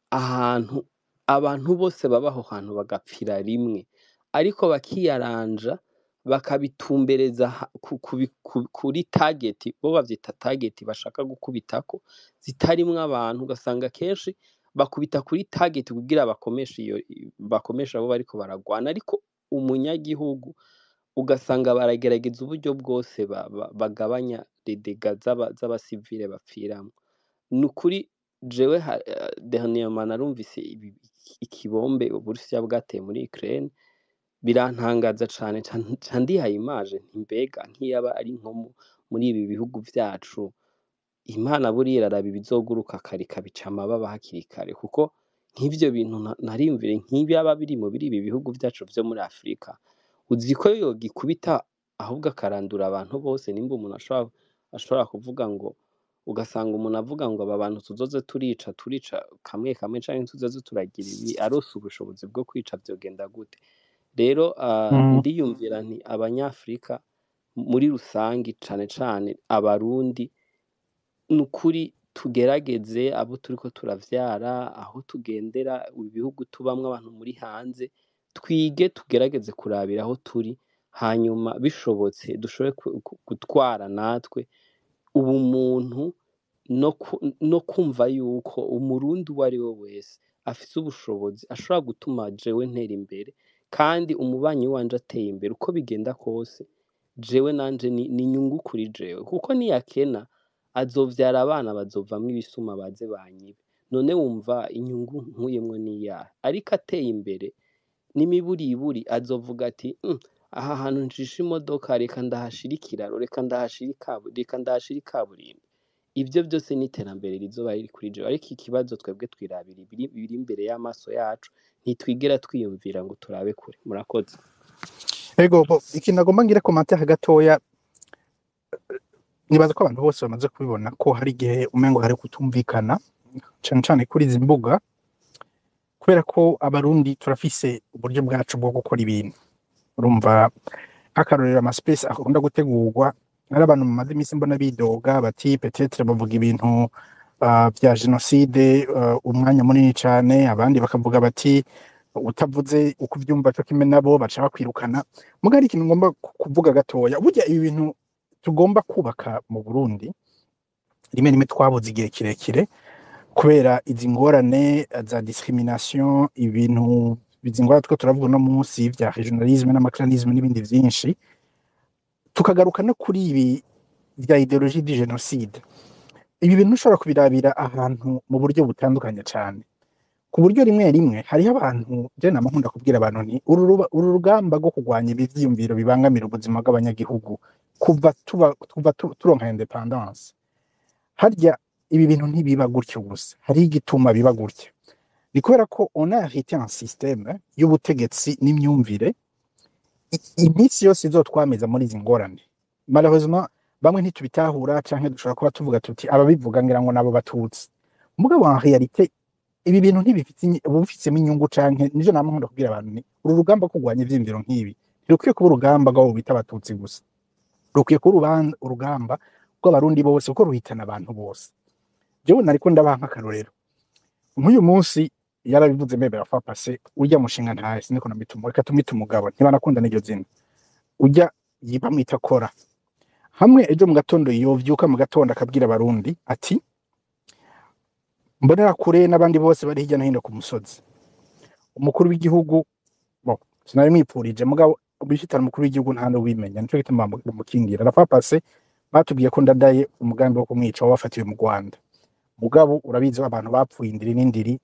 ahantu abantu bose babaho hantu bagapfira rimwe, ariko bakiyaranja bakabitumbereza kuri target, bo bavyita target bashaka gukubitako zitarimwo abantu, ugasanga kenshi bakubita kuri target kugira bakomeshe abo bariko baragwana, ariko umunyagihugu ugasanga baragerageza uburyo bwose bagabanya les dégâts z'abasivile bapfiramwo. Nukuri jewe dernièrement narumvise ikibombe Uburusiya bwateye muri Ukraine, birantangaza cane, ca ndihaye image nti mbega nk'iyaba ari nko muri ibi bihugu vyacu, Imana buriya iraraba ibizoguruka kare ikabica amababa hakiri kare, kuko nk'ivyo bintu nariyumvire nk'iyaba biri ibi bihugu vyacu vyo muri Afrika, uzi ko yogikubita ahubwo akarandura abantu bose, nimba umuntu ashobora kuvuga ngo, ugasanga umuntu avuga ngo aba bantu tuzoze turica kamwe canke tuzoze turagira ibi, arose ubushobozi bwo kwica vyogenda gute? Rero ndiyumvira nti abanyafrika muri rusangi cane cane abarundi, nukuri tugerageze abo turiko turavyara, aho tugendera, ibihugu tubamwo abantu muri hanze, twige tugerageze kurabira aho turi, hanyuma bishobotse dushobore gutwara natwe ubumuntu no kumva yuko umurundi uwo ari we wese afise ubushobozi ashobora gutuma jewe ntera imbere, kandi umubanyi wanje ateye imbere, uko bigenda kose jewe nanje ni inyungu kuri jewe, kuko niyakena azovyara abana bazovamwo ibisuma baze banyibe. None wumva inyungu nkuyemwo niyahe? Ariko ateye imbere n'imiburiburi azovuga ati aha hantu njishe imodoka, reka ndahashira ikiraro, reka ndahashira ikaburimbi. Ivyo vyose ni iterambere rizoba riri kuri jewe, ariko ikibazo twebwe twirabira biri imbere y'amaso yacu, ntitwigera twiyumvira ngo turabe kure. Murakoze. Ego, ikintu nagomba ngire commentaire gatoya, nibaza ko abantu bose bamaze kubibona ko hari igihe umengo hari kutumvikana cane cane kuri izi mbuga, kubera ko abarundi turafise uburyo bwacu bwo gukora ibintu. Urumva akarorero amaspace akunda gutegurwa, hari abantu mu madimisi mbona bidoga bati peut-être bavuga ibintu vya genocide umwanya munini cane, abandi bakavuga bati utavuze uko uvyumva cyo kimwe nabo baca bakwirukana. Muga hari ikintu ngomba kuvuga gatoya, burya ibi bintu tugomba kubaka mu Burundi rimwe twabuze igihe kirekire kubera izi ngorane za discrimination, ibintu bizingora two turavuga no munsi vya regionalisme n'amacranisme n'ibindi vyinshi, tukagaruka no kuri ibi vya ideologie du génocide. Ibi bintu ushobora kubirabira ahantu mu buryo butandukanye cyane, ku buryo rimwe hariho abantu je namakunda kubwira abantu ni uru rugamba rwo kugwanya ibivyiyumviro bibangamira ubuzima bw'abanyagihugu kuva turonka independence, harya ibi bintu ntibiba gutyo gusa, hari igituma biba gutyo. Ni kubera ko on a hérité un système y'ubutegetsi n'imyumvire iminsi yose izotwameza muri izi ngorane. Malheureusement bamwe ntitubitahura canke dushobora kuba tuvuga tuti ababivuga ngira ngo nabo batutsi, mugabo en réalité ibi bintu ntibifitsemo inyungu canke nijo namakunda kubwira abantu ni uru rugamba kugwanya ivyimviro nk'ibi ntirukwiye kuba urugamba rw'abo bita abatutsi gusa, rukwiye kuba urugamba rw'abarundi bose kuko ruhitana abantu bose. Jewe nariko ndabanka akarorero nk'uyu munsi yarabivuze mebe ya fapase, ujya mushinga ntaye siniko namituma, reka tumita umugabo ntibanakunda n'iryo zina, ujya yiba mwita kora hamwe ejo mu gatondo yovyuka mu gatondo akabwira abarundi ati mbonera kure n'abandi bose bari hirya no hino ku musozi. Umukuru w'igihugu bo sinari mwipfurije mugabo ubishitana umukuru w'igihugu nta n'ubimenya nico gituma bamukingira. Rapapase batubwiye ko Ndadaye umugambi wo kumwica wafatiwe mu Rwanda, mugabo urabizi abantu bapfuye indiri n'indiri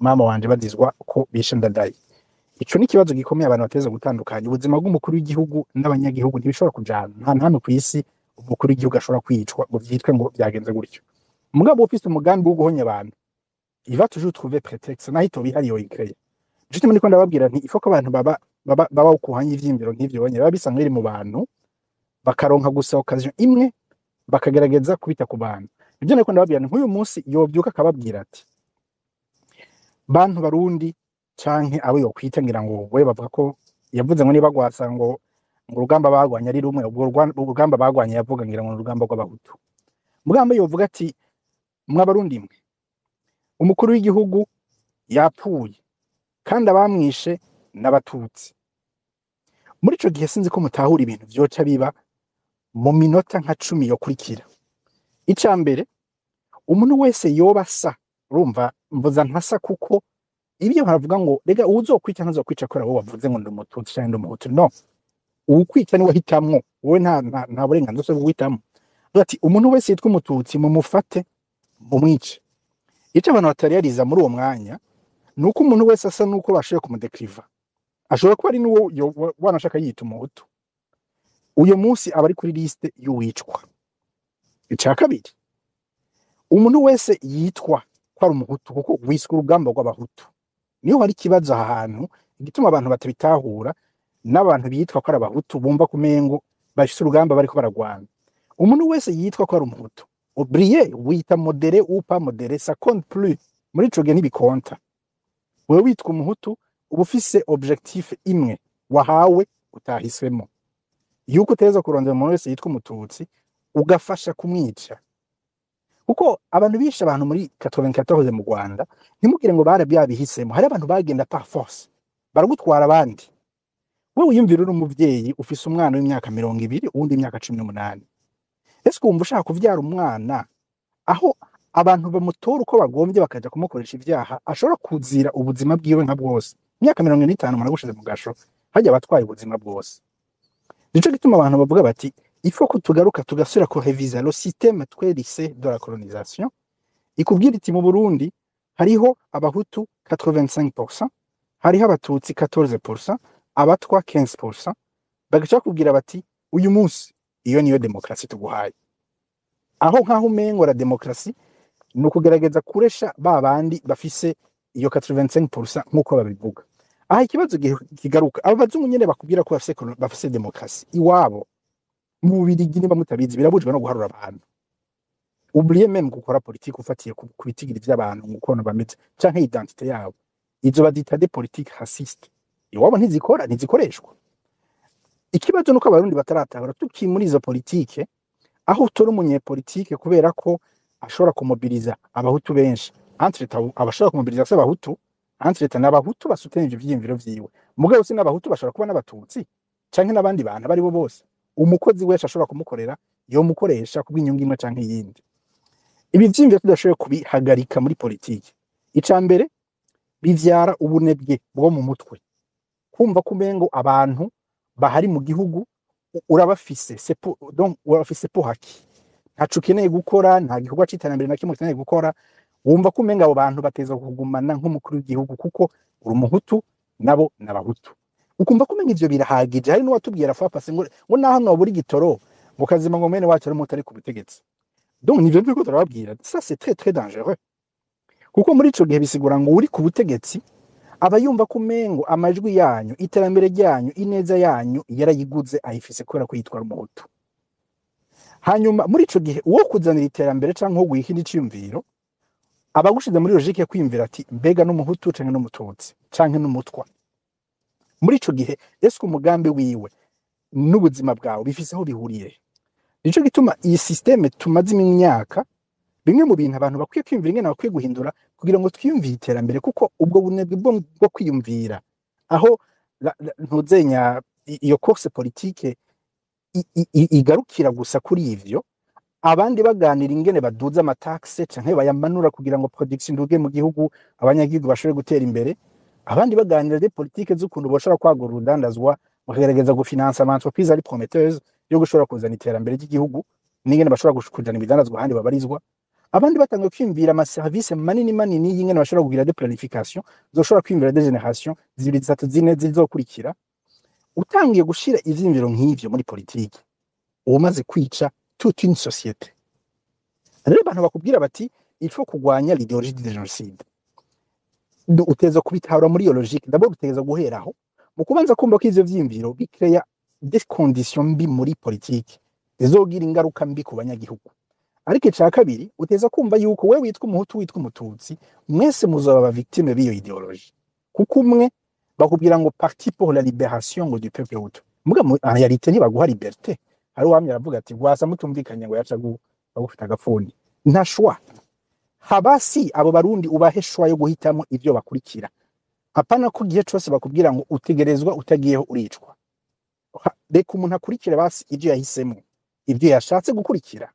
mama wanje bazizwa ko bishe Ndadaye. Ico ni ikibazo gikomeye abantu bateza gutandukanya ubuzima bw'umukuru w'igihugu n'abanyagihugu ntibishobora kujana. Nta hantu kw'isi umukuru w'igihugu ashobora kwicwa ngo vyitwe ngo byagenze gutyo. Mugabo ufise umugambi wo guhonya abantu, il va toujours trouver prétexte naho itobihari yoyikreya. Jiti muri ko ndababwira nti ifoko abantu baba ukuhanya ivyimviro nk'ivyo bonye baba bisa nk'iri mu bantu bakaronka gusa occasion imwe bakagerageza kubita ku bantu. Ibyo niko ndababwira nti nk'uyu munsi yobyuka akababwira ati bantu barundi canke abo yokwita ngira ngo we bavuga ko yavuze ngo niba gwasa ngo urugamba bagwanya ari rumwe ubwo urugamba bagwanya yavuga ngira ngo urugamba rw'abahutu. Mugamba yovuga ati mwabarundi mwe umukuru w'igihugu yapfuye kandi abamwishe n'abatutsi. Muri ico gihe sinzi ko mutahura ibintu vyoca biba mu minota nka 10 yokurikira. Ica mbere umuntu wese yoba sa urumva mvuza ntasa kuko ibyo baravuga ngo rega uzokwica ntazokwica kora wowe wavuze ngo ndumututsi cyangwa ndumuhutu no ukwica ni wahitamwo wowe nta burenganzira bwo guhitamo. Ati umuntu wese yitwa umututsi mumufate mumwice. Ico abantu batariyariza muri uwo mwanya nuko umuntu wese asa nuko bashoye kumudekriva ashobora kuba ari nuwo wanashaka yita umuhutu uyo munsi aba ari kuri liste y'uwicwa. Ica kabiri umuntu wese yitwa ko ari umuhutu kuko wiswe urugamba rw'abahutu niyo hari kibazo ahantu igituma abantu batabitahura n'abantu bitwa ko ari abahutu bumva kumengo bashitse urugamba bariko baragwana. Umuntu wese yitwa ko ari umuhutu oublié wita modéré ou pas modéré ça compte plus muri ico gihe ntibikonta. Wewe witwa umuhutu uba ufise objectif imwe wahawe utahiswemo yuko uteza kurondera umuntu wese yitwa umututsi ugafasha kumwica kuko abantu bishe abantu muri 94 mu Rwanda ntimugire ngo barabyabihisemo. Hari abantu bagenda par force baragutwara abandi. Wewe uyumvira uri umuvyeyi ufise umwana w'imyaka 20 uwundi imyaka 18 ese kumva ushaka kuvyara umwana aho abantu bamutora uko bagombye bakaja kumukoresha ivyaha ashobora kuzira ubuzima bwiwe nka bwose. Imyaka 45 maragushize mu gasho hajya batwaye ubuzima bwose. Nico gituma abantu bavuga bati il faut que tugaruka tugasura ko réviser le système twerise de la colonisation. Ikubwira iti mu Burundi hariho abahutu 85%, hariho abatutsi 14%, abatwa 15%. Bagaca kubwira bati uyu munsi iyo niyo demokrasi tuguhaye. Aho nkaho umengo la demokrasi nukugerageza kuresha babandi bafise iyo 85% nkuko babivuga. Aha ikibazo kigaruka abo bazungu nyene bakubwira ko bafise demokrasi iwabo mu Bubiligi niba mutabizi birabujwe no guharura abantu. Oublié même gukora politique ufatiye kubitigira ivy'abantu ngukona bameze canke identité yabo. Izo badita de politique raciste. Iwabo ntizikoreshwa. Ikibazo nuko abarundi bataratabara tuki muri izo politique aho utora umunyepolitike kubera ko ashobora kumobiliza abahutu benshi entre abashobora kumobiliza abahutu entre n'abahutu basutenje ivyimviro vyiwe mugabo si n'abahutu bashobora kuba n'abatutsi canke n'abandi bantu bari bo bose umukozi wese ashobora kumukorera yo mukoresha kubw'inyungu imwe canke yindi. Ibi vyimviro tudashoboye kubihagarika muri politike. Ica mbere bivyara ubunebwe bwo mu mutwe kumva kumengo abantu bahari mu gihugu urabafise donc urabafise po haki ntacu keneye gukora nta gikorwa citerambere na kimwe keneye gukora wumva kumenga abo bantu bateza kugumana nk'umukuru w'igihugu kuko uri umuhutu nabo n'abahutu ukumva kumenga ivyo birahagije. Hari n'uwatubwira fapase ngo naho no buri gitoro mukazima ngo mene wacu ari mutari ku butegetsi. Donc nivyo biko turababwira ça c'est très très dangereux kuko muri ico gihe bisigura ngo uri ku butegetsi aba yumva kumengo amajwi yanyu iterambere ryanyu ineza yanyu yarayiguze ayifise kubera ko yitwara umuhutu. Hanyuma muri ico gihe uwo kuzanira iterambere canke ho gwihindi cyumviro abagushize muri logique yo kwimvira ati mbega n'umuhutu canke n'umututsi canke n'umutwa. Muri ico gihe ese umugambi wiwe n'ubuzima bwawe bifiseho bihuriye. Nico gituma iyi systeme tumaze imyaka bimwe mu bintu abantu bakwiye kwimvira ingene bakwiye guhindura kugira ngo twiyumvire iterambere kuko ubwo bunebwe bwo kwiyumvira aho ntuzenya iyo course politique igarukira gusa kuri ivyo abandi baganira ingene baduza amataxe canke bayamanura kugira ngo production nduge mu gihugu abanyagihugu bashobore gutera imbere, abandi baganira de politike z'ukuntu boshobora kwagura urudandazwa bakagerageza gufinansa ama entreprise ari prometteuse yo gushobora kuzana iterambere ry'igihugu n'ingene bashobora kujana ibidandazwa ahandi babarizwa, abandi batanga kwiyumvira ama service manini manini y'ingene bashobora kugira de planification zoshobora kwiyumvira de generation zibiri zitatu zine zizokurikira. Utangiye gushira ivyimviro nk'ivyo muri politike umaze kwica toute une société. Rero abantu bakubwira bati il faut kugwanya l'idéologie du génocide, uteza kubitahura muri iyo logique d'abord uteza guheraho mu kubanza kumva ko ivyo vyimviro bikreya des conditions mbi muri politique zizogira ingaruka mbi ku banyagihugu. Ariko ica kabiri uteza kumva yuko wewe witwa umuhutu witwa umututsi mwese muzoba aba victime b'iyo idéologie, kuko umwe bakubwira ngo parti pour la libération ngo du peuple hutu, muga en réalité ntibaguha liberté. Hari uwamye aravuga ati gwasa mutumvikanye ngo yaca bagufita agafuni, nta shwa habasi abo barundi ubahe shwa yo guhitamo ivyo bakurikira, apana ko gihe cose bakubwira ngo utegerezwa utagiyeho uricwa. Reka umuntu akurikira basi ivyo yahisemo, ivyo yashatse gukurikira,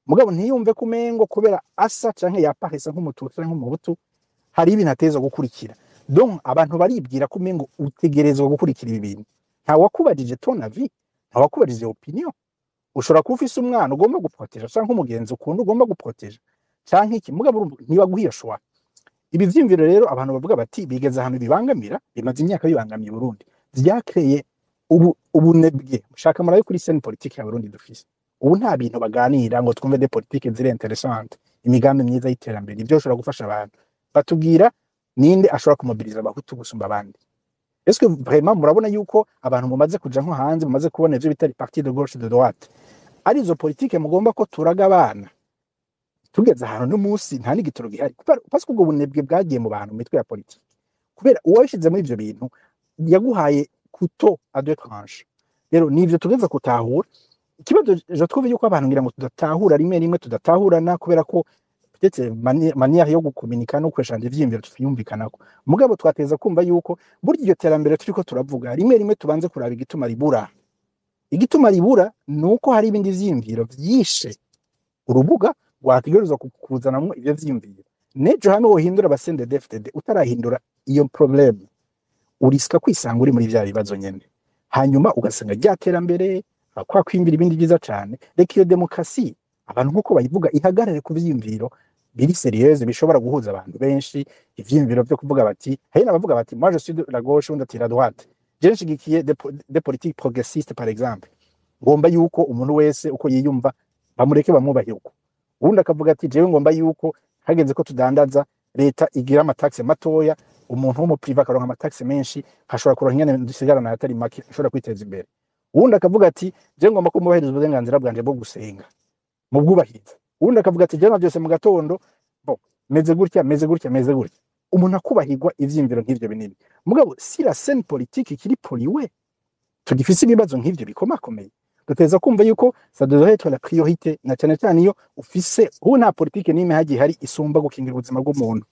mugabo ntiyumve kumengo kubera asa canke yapahesa nk'umututsi canke nk'umuhutu hari ibintu ateza gukurikira. Donc abantu baribwira kumengo utegerezwa gukurikira ibi bintu, nta wakubajije ton avis, nta wakubajije opinion. Ushobora kuba ufise umwana ugomba guproteja canke umugenzi ukunda ugomba guproteja canke iki, mugabo ntibaguhiye shwa. Ibi vyimviro rero abantu bavuga bati bigeze ahantu bibangamira, bimaze imyaka bibangamiye Burundi, vyakreye ubunebwe. Mushaka murabe kuri scène politique ya Burundi dufise ubu nta bintu baganira ngo twumve de politique ziri interessante, imigambi myiza y'iterambere ivyo ushobora gufasha abantu. Batubwira ninde ashobora kumobiliza abahutu gusumba abandi. Est-ce que vraiment murabona yuko abantu mumaze kuja nko hanze mumaze kubona ivyo bitari parti de gauche de droite ari zo politique mugomba ko turaga abana tugeze ahantu n'umunsi nta n'igitoro gihari, parce que ubwo bunebwe bwagiye mu bantu mitwe ya politique, kubera uwabishize muri ivyo bintu yaguhaye couteau à deux tranches. Rero nivyo tugeze kutahura. Ikibazo je trouve yuko abantu ngira ngo tudatahura rimwe tudatahurana kubera ko peut-être manière yo gukomunika no kweshanja ivyimviro tufiyumvikanako, mugabo twateza kumva yuko burya iryo terambere turiko turavuga rimwe tubanze kuraba igituma ribura. Igituma ribura nuko hari ibindi vyimviro vyishe urubuga wategerezwa kuzanamwo ivyo vyimviro. Nejo hano wohindura abasende DFDD utarahindura iyo problem uriska kwisanga uri muri vya bibazo nyene, hanyuma ugasanga rya terambere kwa kwimbira ibindi byiza cyane. Reka iyo demokrasi abantu nkuko bayivuga ihagarare ku vyimviro biri serieuse bishobora guhuza abantu benshi, ivyimviro byo kuvuga bati hari n'abavuga bati moi je suis de la gauche undi ati la droite, je nshigikiye de politique progressiste par exemple, ngomba yuko umuntu wese uko yiyumva bamureke bamwubahirwa. Ubundi akavuga ati jewe ngomba yuko hageze ko tudandaza leta igira amataxe matoya, umuntu wo mu privé akaronka amataxe menshi hashobora kuronka nyene dusigarana atari make ashobora kwiteza imbere. Ubundi akavuga ati je ngomba ko mubahiriza uburenganzira bwanje bwo gusenga mu bwubahiriza. Ubundi akavuga ati je navyose mu gatondo meze gutya. Umuntu akubahirwa ivyimviro nk'ivyo binini. Mugabo si la scène politique ikiri poliwe tugifise ibibazo nk'ivyo bikomakomeye, duteza kumva yuko ça devrait être la priorité, na cyane cyane iyo ufise ubu nta politique n'imwe hagiye hari isumba gukingira ubuzima bw'umuntu,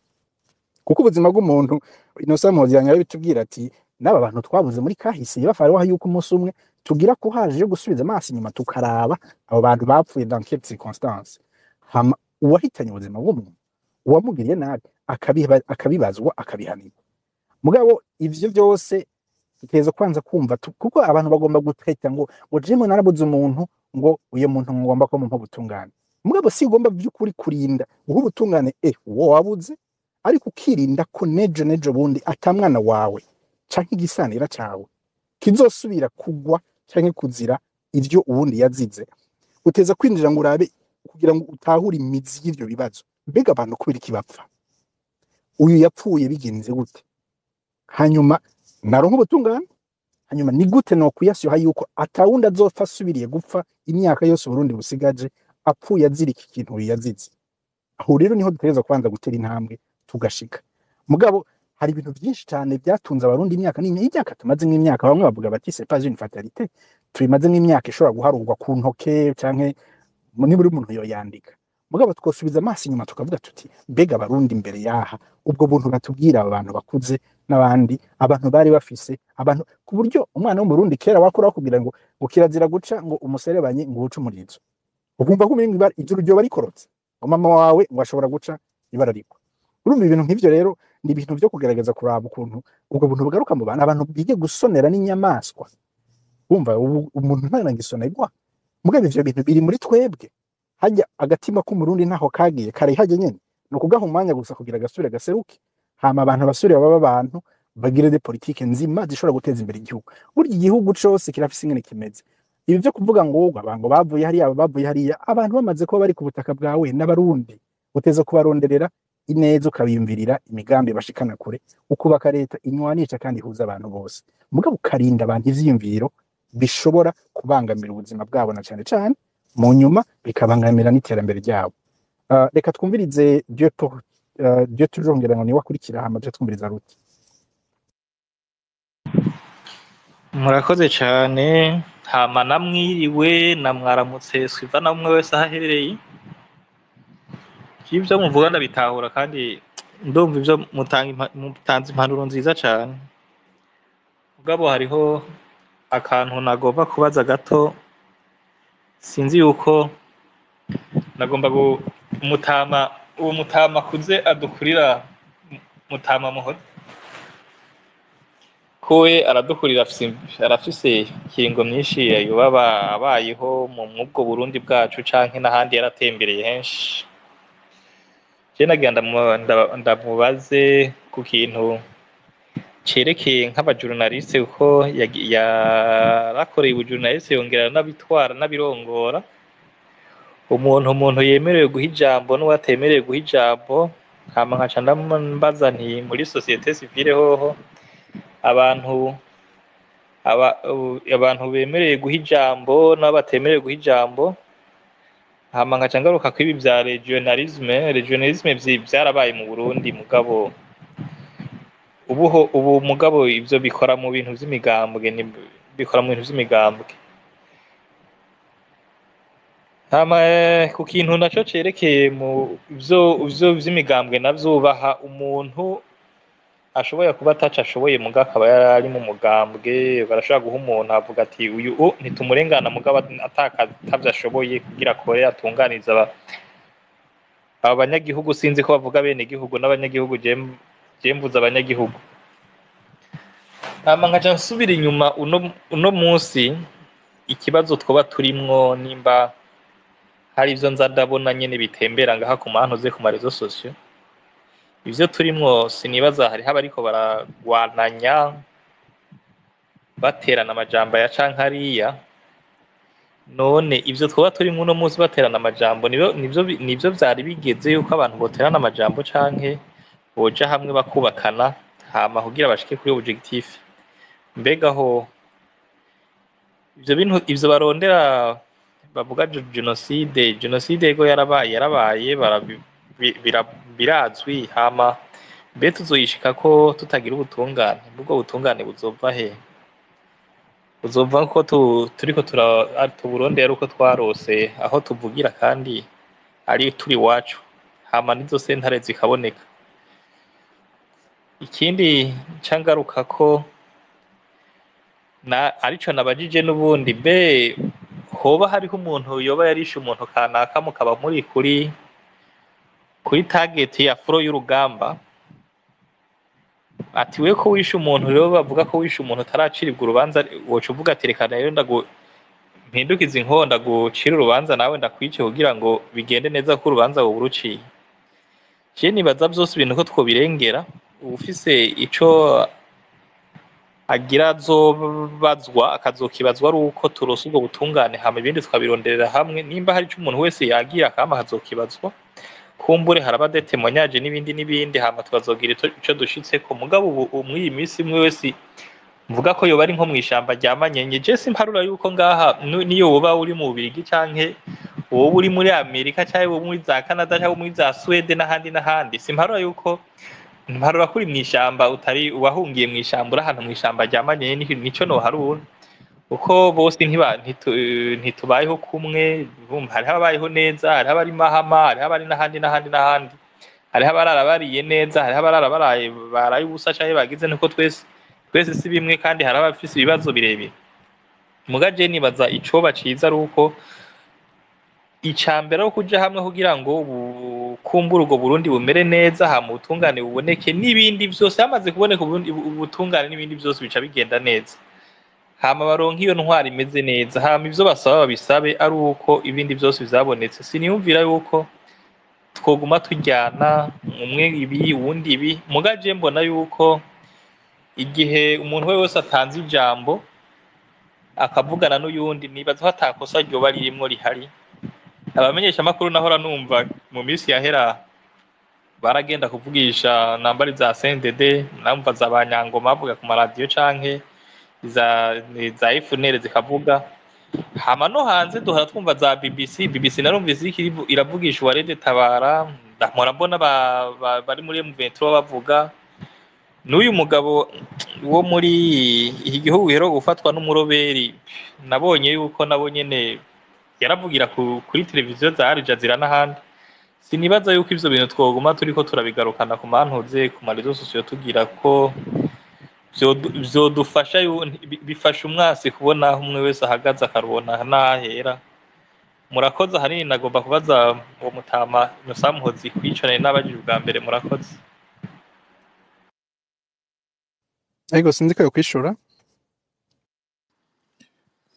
kuko ubuzima bw'umuntu Innocent Mpozyanyo yabitubwira ati n'aba bantu twabuze muri kahise bafariho yuko umunsi umwe tugira ko haje yo gusubiza amaso inyuma tukaraba abo bantu bapfuye dans quelles circonstances, uwahitanye ubuzima bw'umuntu uwamugiriye nabi akabibazwa akabihanirwa. Mugabo ivyo byose biteza kwanza kumva kuko abantu bagomba gutreta ngo jemo narabuze umuntu ngo uyo muntu ngomba ko mu butungane. Mugabo si ugomba by'ukuri kurinda uho ubutungane wo wabuze, ariko ukirinda ko nejo bundi atamwana wawe canke igisanira cawe kizosubira kugwa canke kuzira ivyo ubundi yazize. Uteza kwinjira ngo urabe kugira ngo utahure imizi y'ivyo bibazo, mbega abantu kubira ikibapfa uyu yapfuye bigenze gute, hanyuma naronka ubutungane, hanyuma ni gute no kuyasyoha yuko atawundi azopfa asubiriye gupfa imyaka yose Burundi busigaje apfuye azira iki kintu yazize. Aho rero niho dutegerezwa kwanza gutera intambwe tugashika. Mugabo hari ibintu byinshi cyane byatunze abarundi imyaka tumaze nk'imyaka, bamwe bavuga bati c'est pas une fatalité, tumaze nk'imyaka ishobora guharurwa ku ntoke canke muri buri muntu yoyandika. Mugabo twosubiza amaso inyuma tukavuga tuti mbega abarundi imbere yaha ubwo buntu batubwira abantu bakuze n'abandi abantu bari bafise abantu ku buryo umwana wo mu Burundi kera wakora kugira ngo kirazira guca ngo umuserebanye ngo uce umurizo. ukumva ko umenga ijuru ryoba rikorotse mama wawe ngo ashobora guca ibara rigwa. Urumva ibintu nk'ivyo rero ni ibintu vyo kugerageza kuraba ukuntu ubwo buntu bugaruka mu bantu, abantu bige gusonera n'inyamaswa. Wumva umuntu ntarangisonerwa, mugabo ivyo bintu biri muri twebwe. Hajya agatima k'umurundi ntaho kagiye kare hajya nyene no kugaha umwanya gusa kugira gasubire gaseruke, hama abantu basubire baba abantu bagire de politike nzima zishobora guteza imbere igihugu. Burya igihugu cose kirafise ingene kimeze. Ibi vyo kuvuga ngo abantu bavuye hariya bavuye hariya, abantu bamaze kuba bari ku butaka bwawe n'abarundi uteza kubaronderera ineza ukabiyumvirira imigambi bashikana kure, ukubaka leta inywanisha kandi ihuza abantu bose, mugabo ukarinda abantu ivyiyumviro bishobora kubangamira ubuzima bwabo na cane cane mu nyuma bikabangamira n'iterambere ryabo. Reka twumvirize Dieu toujours ngira ngo ni wakurikira hama je twumviriza Ruti. Murakoze cyane, hama namwiriwe namwaramutse swiva namwe wese ahaherereye. Ivyo muvuga ndabitahura kandi ndumva ivyo mutanze impanuro nziza cyane. Mugabo hariho akantu nagomba kubaza gato, sinzi yuko nagomba umutama kuze adukurira mutama muhora kowe aradukurira arafise ikiringo myinshi yoba abayeho mu bwo Burundi bwacu canke n'ahandi yaratembereye henshi. Je nagenda ndamubaze ku kintu cerekeye nk'abajournaliste uko yarakoreye ubujournaliste yongera n'abitwara n'abirongora. Umuntu yemerewe guha ijambo n'uwatemerewe guha ijambo, hama nkaca ndambaza nti muri societe civile hoho abantu bemerewe guha ijambo n'abatemerewe guha ijambo, hama nkaca ngaruka ko ibi vya regionalisme vyarabaye mu Burundi, mugabo ubu mugabo ivyo bikora mu bintu vy'imigambwe, bikora mu bintu vy'imigambwe. Hama ku kintu naco cerekeye mu vyo vy'imigambwe navyo baha umuntu ashoboye kuba ataca ashoboye muga akaba yari mu mugambwe, barashobora guha umuntu avuga ati uyu ntitumurengana mugabo atavyo ashoboye kugira akore atunganiza aba banyagihugu. Sinzi ko bavuga bene igihugu n'abanyagihugu, mvuze abanyagihugu. Hama nkaca nsubira inyuma uno munsi ikibazo twoba turimwo, nimba hari ivyo nza ndabona nyene bitembera ngaha ku mantuze ku marezo sosio, ivyo turimwo sinibaza hariho abariko baragwananya baterana amajambo ya canke hariya. None ivyo twoba turimwo uno munsi baterana amajambo nivyo vyari bigeze yuko abantu boterana amajambo canke boja hamwe bakubakana hama kugira bashike kuri objectif? Mbega ho ivyo barondera bavuga genocide ego yarabaye birazwi, hama mbe tuzoyishika ko tutagira ubutungane? Ubwo butungane buzova he? Buzova ko turiko tuburondera uko twarose aho tuvugira kandi ari turi wacu, hama nizo sentare zikaboneka. Ikindi cangaruka ko arico nabajije n'ubundi, mbe hoba hariho umuntu yoba yarishe umuntu kanaka mukaba muri kuri target ya fro y'urugamba, ati we ko wishe umuntu rero bavuga ko wishe umuntu utaraciribwa urubanza, woca uvuga ati reka rero mpindukiza inkonda gucira urubanza nawe ndakwice kugira ngo bigende neza ko urubanza wowe uruciye. Je nibaza vyose ibintu ko twobirengera, ufise ico agira azobazwa akazokibazwa ari uko turose ubwo butungane, hama ibindi tukabironderera hamwe. Nimba hari ico umuntu wese yagira akama hazokibazwa, kumbure haraba des témoignages n'ibindi, hama tukazogira ico dushitseko. Mugabo ubu mw'iyi misi imwe wese mvuga ko yoba ari nko mw'ishamba rya Manyenye, je simparura yuko ngaha niyo woba uri mu Bubiligi canke woba uri muri Amerika canke woba muri za Canada canke muri za Sweden n'ahandi, simparura yuko mparura kuri mw'ishamba utari wahungiye mw'ishamba uri ahantu mw'ishamba rya Manyenye, nico noharura. Uko bose ntitubayeho kumwe, hariho abayeho neza, hariho abari Mahama, hariho abari n'ahandi, hariho abarara bariye neza, hariho abarara baraye ubusa canke bagize, niko twese si bimwe, kandi hari abafise ibibazo birebire. Muga je nibaza icoba ciza ari uko icambere aho kuja hamwe kugira ngo kumbura ubwo Burundi bumere neza hama ubutungane buboneke n'ibindi vyose hamaze kuboneka ubutungane n'ibindi vyose bica bigenda neza hama baronka iyo ntwari imeze neza hama ivyo basaba babisabe ari uko ibindi vyose vyabonetse siniyumvira yuko twoguma turyana umwe ibi uwundi ibi mugaje mbona yuko igihe umuntu we wese atanze ijambo akavugana n'uyundi nibaza ko atakosa ryoba ririmwo rihari abamenyesha amakuru nahora numva mu minsi yahera baragenda kuvugisha nambari za CNDD namva za Banyangoma bavuga ku maradiyo canke za FNL zikavuga hama no hanze duhora twumva za BBC narumvise iravugisha Uwarede Tabara ndamora mbona bari muri M23 bavuga n'uyu mugabo wo muri iki gihugu rero gufatwa n'umuroberi nabonye yuko nabo nyene yaravugira kuri televiziyo za Al Jazeera n'ahandi sinibaza yuko ivyo bintu twoguma turiko turabigarukana ku mantuze ku marezo sosiyo tugira ko vyodufasha bifasha umwasi kubona aho umwe wese ahagaze akarubona n'ahera murakoze ahanini nagomba kubaza uwo mutama Musamuhozi kwicaranye n'abajije ubwa mbere murakoze ariko sinzi ko yokwishura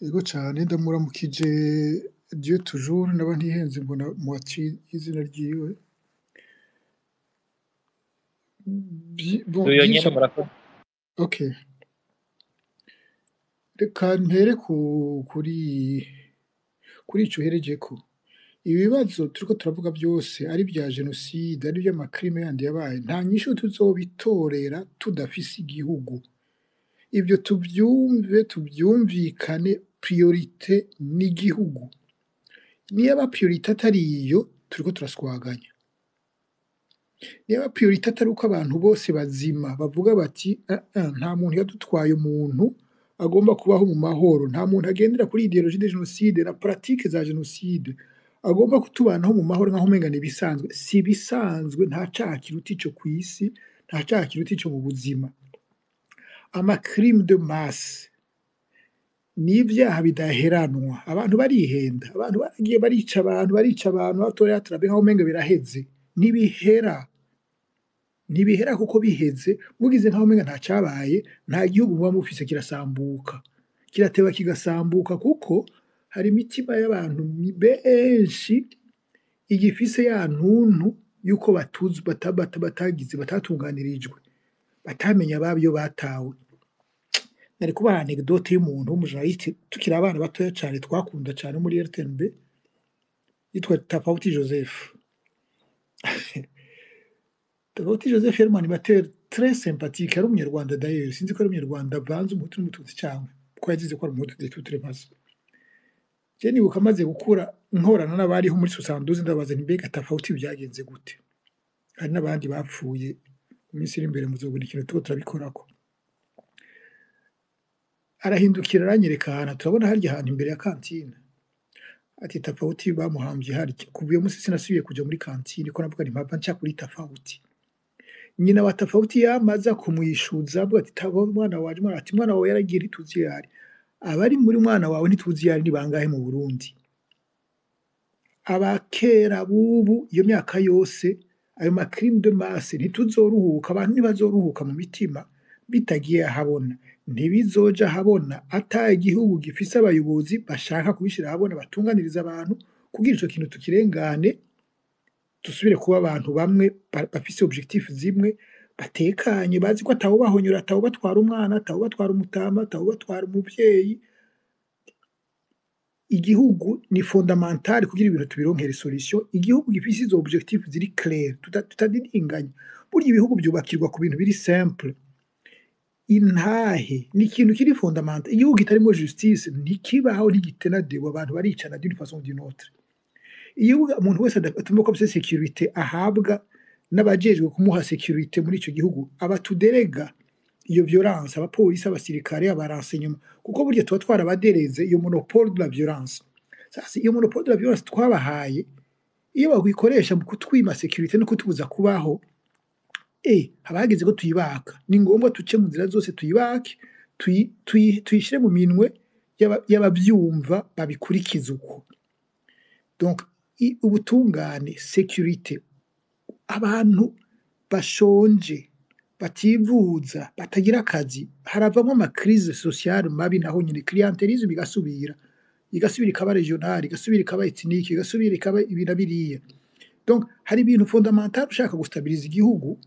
Ego cyane ndamuramukije Dieu toujours naba ntihenze mbona mu izina ryiwe uyo nyene murakoze okay reka mpere kuri ico uherejeko ibibazo turiko turavuga byose ari bya jenoside ari by'amakrime yandi yabaye nta nyishu tuzobitorera tudafise igihugu ibyo tubyumvikane priorite n'igihugu niba priorite atari iyo turiko turaswaganya niba priorite atari uko abantu bose bazima bavuga bati nta muntu yadutwaye umuntu agomba kubaho mu mahoro nta muntu agendera kuri ideologie de jenoside na pratique za jenoside agomba kutubanaho mu mahoro nkaho umenga bisanzwe si bisanzwe nta caha kiruta ico kw'isi nta caha kiruta ico mu buzima amacrime de masse n'ibyaha bidaheranwa abantu barihenda abantu baragiye barica abantu batorera turabe nkaho umenga biraheze ntibihera kuko biheze mugize nkaho umenga nta cabaye nta gihugu muba mufise kirasambuka kirateba kigasambuka kuko hari imitima y'abantu benshi igifise ya ntuntu yuko batatunganirijwe batamenya ababyo batawe nari kubaha anecdote y'umuntu w'umujournaliste tukiri abana batoya cyane twakunda cyane muri RTNB yitwa Tafauti Joseph Tafauti Joseph yari animateur très sympathique yari umunyarwanda d'ailleurs sinzi ko ari umunyarwanda avanze umuhutu n'umututsi cyangwa ko yagize ko ari umuhutu de toute façon je nibuka amaze gukura nkorana n'abariho muri 72 ndabaza mbega Tafauti byagenze gute hari n'abandi bapfuye mu minsi iri imbere muzobura ikintu tuko turabikorako arahindukira aranyereka ahantu turabona harya ahantu imbere ya kantine ati Tafauti bamuhambye harya kuva uyo munsi sinasubiye kuja muri kantine ko navuga nti mpava nca kuri Tafauti nyina wa Tafauti yamaza kumwishuza avuga ati mwana waje mwana wawe yaragiye ntituzi yari abari muri mwana wawe ntituzi yari ni bangahe mu Burundi abakera bubu iyo myaka yose ayo macrime de masse ntituzoruhuka abantu ntibazoruhuka mu mitima bitagiye ahabona ntibizoja habona ata igihugu gifise abayobozi bashaka kubishira habona batunganiriza abantu kugira ico kintu tukirengane dusubire kuba abantu bamwe bafise objectif zimwe batekanye bazi ko atawo bahonyura atawo batwara umwana atawo batwara umutama atawo batwara umuvyeyi igihugu ni fondamental kugira ibintu tubironkere solution igihugu gifise izo objectif ziri clair tutadidinganya burya ibihugu byubakirwa ku bintu biri simple intahe ni ikintu kiri fondamental igihugu kitarimo justice ntikibaho ntigitena dewa abantu baricana d'une façon d'une autre igihugu umuntu wese atumva ko afise sécurité ahabwa n'abajejwe kumuha sécurité muri ico gihugu abatuderega iyo violence abapolisi abasirikare abarenseignement kuko burya tuba twarabadereze iyo monopole de la violence sasa iyo monopole de la violence twabahaye iyo bagwikoresha mu kutwima sécurité no kutubuza kubaho habageze ko tuyibaka ni ngombwa tuce mu nzira zose tuyibake tuyishire mu minwe y'abavyumva babikurikiza uko donc ubutungane security abantu bashonje bativuza batagira akazi haravamo amakrize sociale mabi naho nyine clientelisme igasubira ikaba regional igasubira ikaba ethnique igasubira ikaba ibina biriya donc hari ibintu fondamental ushaka gustabiliza igihugu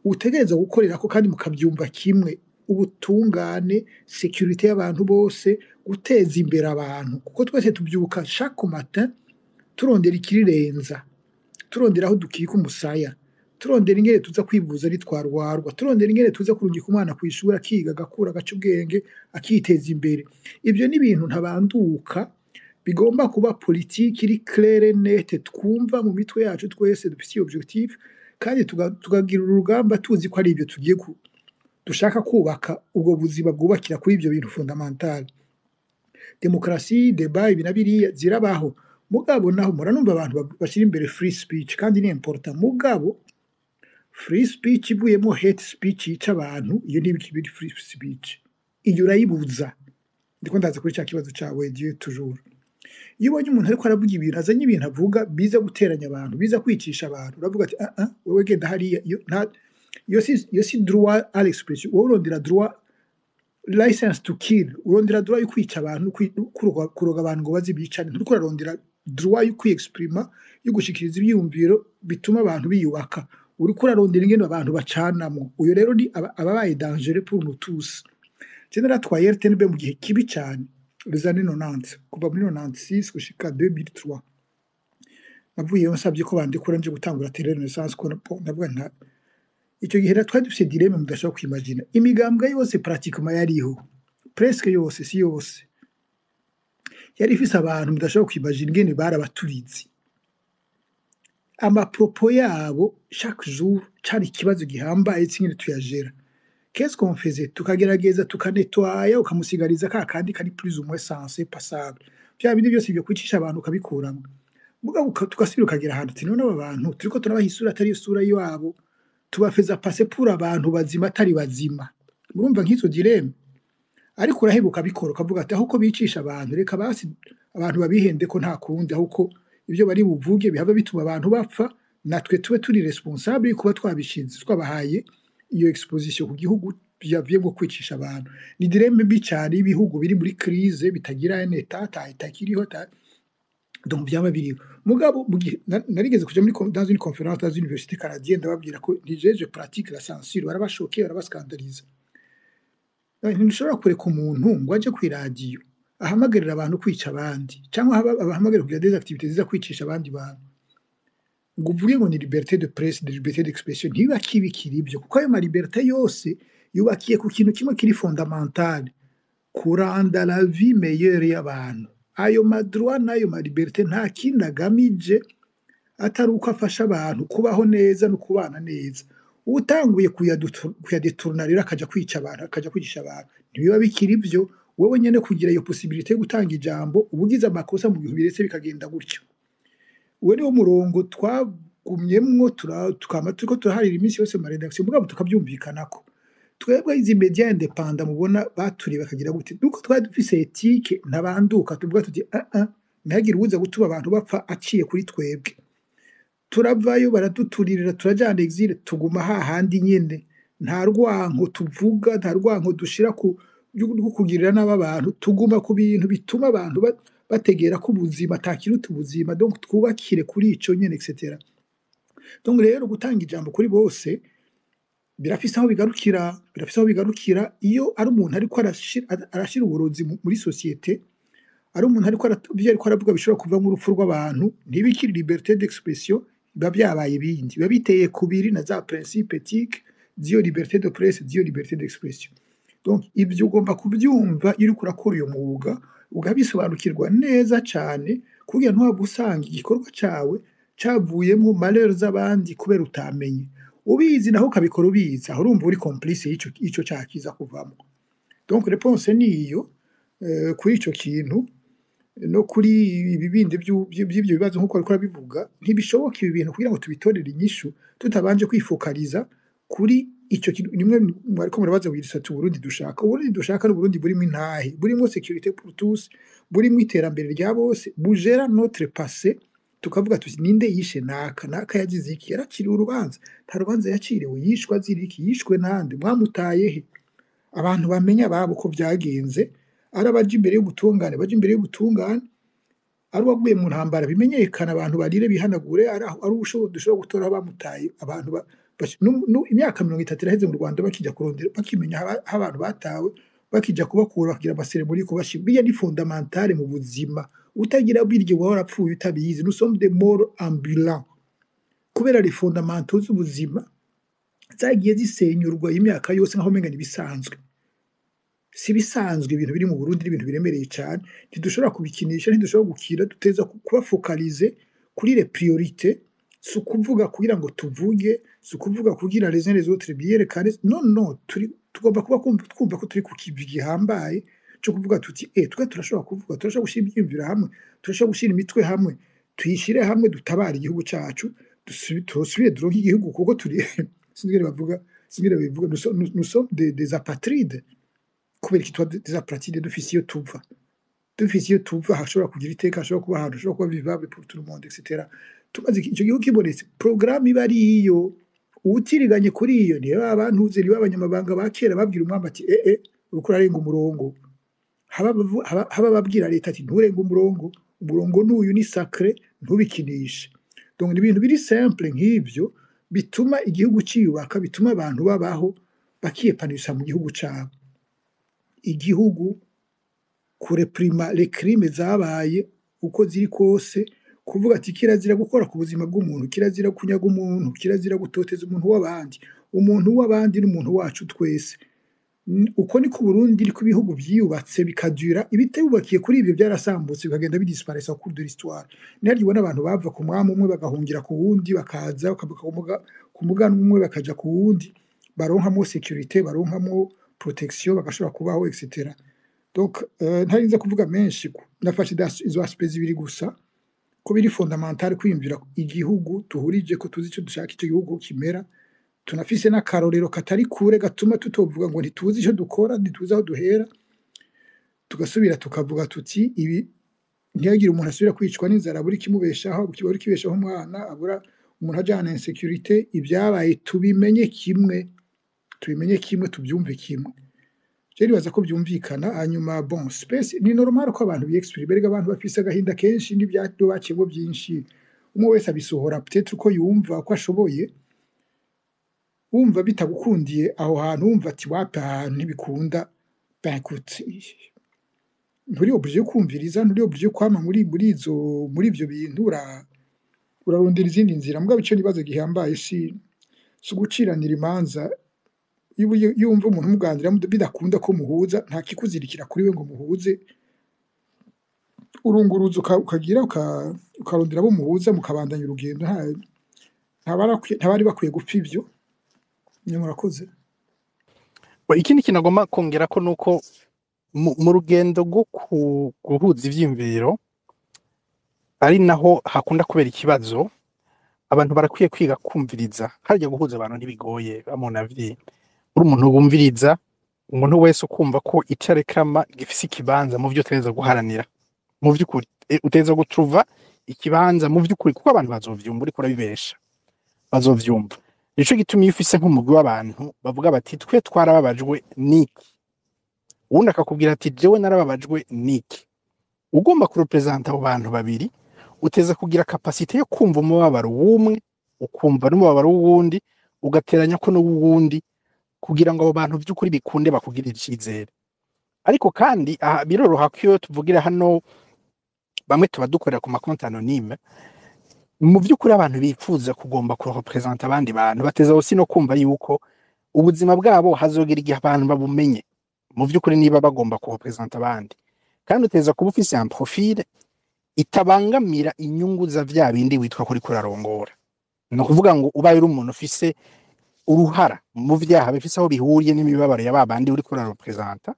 utegereza gukorera ko kandi mukabyumva kimwe ubutungane security y'abantu bose guteza imbere abantu kuko twese tubyuka chaque matin turondera ikirirenza turondera aho dukika umusaya turondera ingene tuza kwivuza ari twarwarwa turondera ingene tuza kurungika umwana ku ishuri akiga agakura agaca ubwenge akiteza imbere ibyo ni ibintu ntabanduka bigomba kuba politiki iri claire nette twumva mu mitwe yacu twese dufite objectif kandi tugagira urugamba tuzi ko ari ibyo tugiye dushaka kubaka ubwo buzima bwubakira kuri ibyo bintu fundamental demokrasi débat ibina biriya zirabaho mugabo naho muranumva abantu bashira imbere free speech kandi ni important mugabo free speech ivuyemo hate speech yica abantu iyo ntibikibiri free speech iyo urayibuza ndiko ndaza kuri cya kibazo cyawe Dieu toujours iyo ubonye umuntu ariko aravuga ibintu azanye ibintu avuga biza guteranya abantu biza kwicisha abantu uravuga ati wewe genda hariya iyo si droit à l'expression wowe urondera droit license to kill urondera droit yo kwica abantu kuroga abantu ngo bazibicane nturiko urarondera droit yo kwiexprima yo gushikiriza ibyiyumviro bituma abantu biyubaka uriko urarondera ingene abantu bacanamwo uyo rero ni ababaye danger pour nous tous General Twayer tenbe mu gihe kibi cyane les années 90 kuva muri 96 gushika 2003 navuye nsabye ko bandikura nje gutangura tele renaissance ko navuga nta icyo gihe twari dufite dilemme mudashaka kwimagina imigambwe yose pratiquement yariho presque yose si yose yari ifise abantu mudashaka kwimagina ingene barabaturizi amapropo yabo chaque jour cari ikibazo gihambaye tsingene tuyagera qu'est-ce qu'on faisait tukagerageza tukanetwaya ukamusigariza ka kandi kari plus ou moins sensé passable bya bindi byose byo kwicisha abantu ukabikuramo mugabo tugasubira ukagira ahantu ati none aba bantu turiko turabaha isura atari isura yabo tubafeza passer pour abantu bazima atari bazima murumva nk'izo dilemme ariko urahebuka bikora ukavuga ati aho ko bicisha abantu reka basi abantu babihende ko nta kundi aho ibyo bari buvuge bihava bituma abantu bapfa natwe tube turi responsable kuba twabishinze twabahaye iyo exposition ku gihugu byavuye bwo kwicisha abantu ni dilemme mbi cyane ibihugu biri muri crise bitagira n'etat itakiriho donc byaba biri mugabo narigeze kuja muri dans une conférence dans une université canadienne ndababwira ko je pratique la censure barabashoke barabascandalize ntushobora kureka umuntu ngo aje ku radio ahamagarira abantu kwica abandi cyangwa abahamagarira kugira des activités ziza kwicisha abandi bantu ngo uvuge ngo ni liberté de presse de liberté d'expression ntibakibikira ibyo kuko ayo ma liberté yose yubakiye ku kintu kimwe kiri fondamental kuranda la vie meilleure y'abantu ayo madroit n'ayo ma liberté nta kindi agamije atari uko afasha abantu kubaho neza no kubana neza utanguye kuyadetourna rero akaja kwica abantu akaja kwicisha abantu ntibiba bikiri ibyo wowe nyene kugira iyo possibilité yo gutanga ijambo ubugize amakosa mu gihe biretse bikagenda gutyo uwo niwo murongo twagumyemwo tukama turiko turaharira iminsi yose mu redaction mugabo tukabyumvikanako twebwe izi media independent mubona baturiye bakagira gute nuko twari dufise ethique ntabanduka tuvuga tuti ntihagire ubuza gutuma abantu bapfa aciye kuri twebwe turavayo baraduturirira turajana exil tuguma hahandi nyene nta rwanko tuvuga nta rwanko dushira kugirira n'abantu tuguma ku bintu bituma abantu bategera ko ubuzima atakiruta ubuzima donc twubakire kuri ico nyene etc donc rero gutanga ijambo kuri bose birafise aho bigarukira iyo ari umuntu ariko arashira uburozi muri societe ari umuntu ariko aravuga bishobora kuva mu rupfu rw'abantu ntibikiri liberté d'expression biba byabaye ibindi biba biteye kubiri na za principe éthique z'iyo liberté de presse z'iyo liberté d'expression donc ibyo ugomba kubyumva iyo uriko urakora uyo mwuga ugabisobanukirwa neza cyane kugira ntuhava usanga igikorwa cyawe cyavuyemo malheur z'abandi kubera utamenye ubizi naho ukabikora ubizi aho urumva uri complice y'icyo cyakiza kuvamo donc réponse niyo kuri icyo kintu no kuri ibi bindi by'ibyo bibazo nk'uko ariko bivuga ntibishoboka ibi bintu kugira ngo tubitorere inyishu tutabanje kwifokaliza kuri icyo kintu nimwe mwariko murabaza wirisa tu Burundi dushaka n'Uburundi burimo intahe burimo sécurité pour tous burimo iterambere rya bose bugera notre passé tukavuga tuti ninde yishe naka yagize iki yaraciriwe urubanza nta rubanza yaciriwe yishwe azira iki yishwe nande mwamutaye he abantu bamenya ababo ko byagenze ari abaja imbere y'ubutungane baja imbere y'ubutungane ari uwaguye mu ntambara bimenyekana abantu barire bihanagure ari ubushobozi dushobora gutora aho bamutaye abantu imyaka 30 iraheze mu Rwanda bakijya kurondera bakimenya aho abantu batawe bakijya kubakura bakigira amaseremoni kubashibira ni fondamentale mu buzima utagira birye warapfuye utabizi nous sommes des morts ambulants kubera les fondamentaux z'ubuzima zagiye zisenyurwa imyaka yose nkaho menga nibisanzwe si bisanzwe ibintu biri mu Burundi ibintu biremereye cyane ntidushobora kubikinisha ntidushobora gukira duteza kuba focaliser kuri les priorités si ukuvuga kugira ngo tuvuge si ukuvuga kugira les uns les autres biyerekane non tugomba kuba twumva ko turi ku kivi gihambaye cyo kuvuga tuti twe turashobora kuvuga turashobora gushyira ibyiyumviro hamwe turashobora gushyira imitwe hamwe tuyishyire hamwe dutabara igihugu cyacu turasubire duronke igihugu kuko turi sinigere bivuga nous sommes des apatrides kubera kitwa des apatrides dufise iyo tuva hashobora kugira iteka hashobora kuba ahantu hashobora kuba vivable pour tout le monde etc tumaze icyo gihugu kibonetse programme iba ari iyo utiriganye kuri iyo niyo abantu uzi niba abanyamabanga bakera babwira umwami ati uko urarenga umurongo haba babwira leta ati nturenga umurongo n'uyu ni sacré ntubikinishe donc ni ibintu biri simple nk'ivyo bituma igihugu ciyubaka bituma abantu babaho bakiyepanisha mu gihugu cyabo igihugu kureprima les crimes zabaye uko ziri kose kuvuga ati kirazira gukora ku buzima bw'umuntu kirazira kunyaga umuntu kirazira gutoteza umuntu w'abandi n'umuntu wacu twese uko ni ku Burundi iri ku bihugu byiyubatse bikadura ibiteubakiye kuri ibyo byarasambutse bikagenda bidisparaître au cours de l'histoire nari ubona abantu bava ku mwami umwe bagahungira ku wundi bakaza bakabuka ku mugano umwe bakaja ku wundi baronkamo sécurité baronkamo protection bagashobora kubaho etc donc ntarinze kuvuga menshi nafashe izo aspects ibiri gusa ko biri fondamentale kwiyumvira igihugu tuhurije ko tuzi icyo dushaka icyo gihugu kimera tunafise n'akarorero katari kure gatuma tutovuga ngo ntituzi icyo dukora ntituzi aho duhera tugasubira tukavuga tuti ibi ntiyagire umuntu asubira kwicwa n'inzara buri kimubeshaho buri kibeshaho umwana abura umuntu ajana insecurity ibyabaye tubimenye kimwe tubyumve kimwe rero baza ko byumvikana hanyuma bon space ni normal ko abantu biexprime berega abantu bafise agahinda kenshi n'ibyatyo bakego byinshi umwe wese abisohora peut-être uko yumva ko ashoboye wumva bitagukundiye aho hantu wumva ati wapa ahantu ntibikunda bakutse nturi oblige kumviriza nturi oblige kwama muri ibyo bintu urarondera izindi nzira mugabo icyo nibazo gihambaye si guciranira imanza yumva umuntu muganira bidakunda ko muhuza nta kikuzirikira kuri we ngo muhuze urunguruza ukagira ukarondera abo muhuza mukabandanya urugendo ntabari bakwiye gupfa ibyo niyo murakoze ikindi kintu agomba kongera ko nuko mu rugendo rwo guhuza ivyiyumviro ari naho hakunda kubera ikibazo abantu barakwiye kwiga kumviriza harya guhuza abantu ntibigoye bamunavye uri umuntu wumviriza umuntu wese ukumva ko itarekama gifise ikibanza mu byo uteza guharanira mu by'ukuri uteza gutruva ikibanza mu by'ukuri kuko abantu bazovyumva uri kurabibesha bazovyumva nico gituma iyo ufise nk'umugwi w'abantu bavuga bati twe twarababajwe niki ubundi akakubwira ati jewe narababajwe niki ugomba kurepresenta abo bantu babiri uteza kugira capacité yo kumva umubabaro w'umwe ukumva n'umubabaro w'uwundi ugateranya ko n'uwundi kugira ngo abo bantu by'ukuri bikunde bakugirira icizere ariko kandi biroroha ko tuvugira hano bamwe tuba dukorera ku makonti anonyme mu by'ukuri abantu bifuza kugomba kurepresenta abandi bantu bateza hose no kumva yuko ubuzima bwabo hazogera igihe abantu babumenye mu by'ukuri niba bagomba kurepresenta abandi kandi uteza kuba ufise un profil itabangamira inyungu za vya bindi witwa kuri kurarongora no kuvuga ngo ubaye uri umuntu ufise uruhara mu vyaha bifise aho bihuriye n'imibabaro ya babandi uri kurarepresenta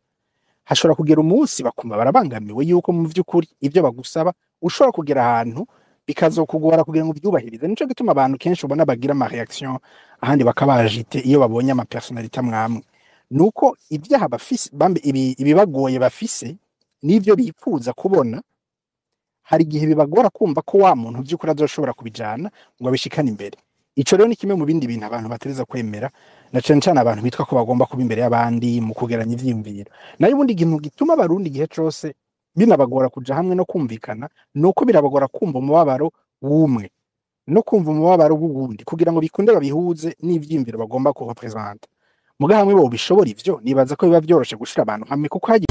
hashobora kugera umunsi bakumva barabangamiwe yuko mu by'ukuri ibyo bagusaba ushobora kugera ahantu bikazokugora kugira ngo byubahirize nico gituma abantu kenshi ubona bagira ama reaction ahandi bakabajite iyo babonye ama personality amwamwe nuko ibyaha bafise bambe ibibagoye bafise nivyo bifuza kubona hari igihe bibagora kumva ko wa muntu by'ukuri azoshobora kubijana ngo abishikane imbere. Ico rero ni kimwe mu bindi bintu abantu batereza kwemera, na cane cane abantu bitwa ko bagomba kuba imbere y'abandi mu kugeranya ivyiyumviro. Nayo ubundi ikintu gituma abarundi igihe cose binabagora kuja hamwe no kumvikana, nuko birabagora kumva umubabaro w'umwe no kumva umubabaro w'uwundi kugira ngo bikunde babihuze n'ivyiyumviro bagomba ku representa. Muga hamwe bo bishobora ivyo, nibaza ko biba vyoroshe gushira abantu hamwe kuko hagiye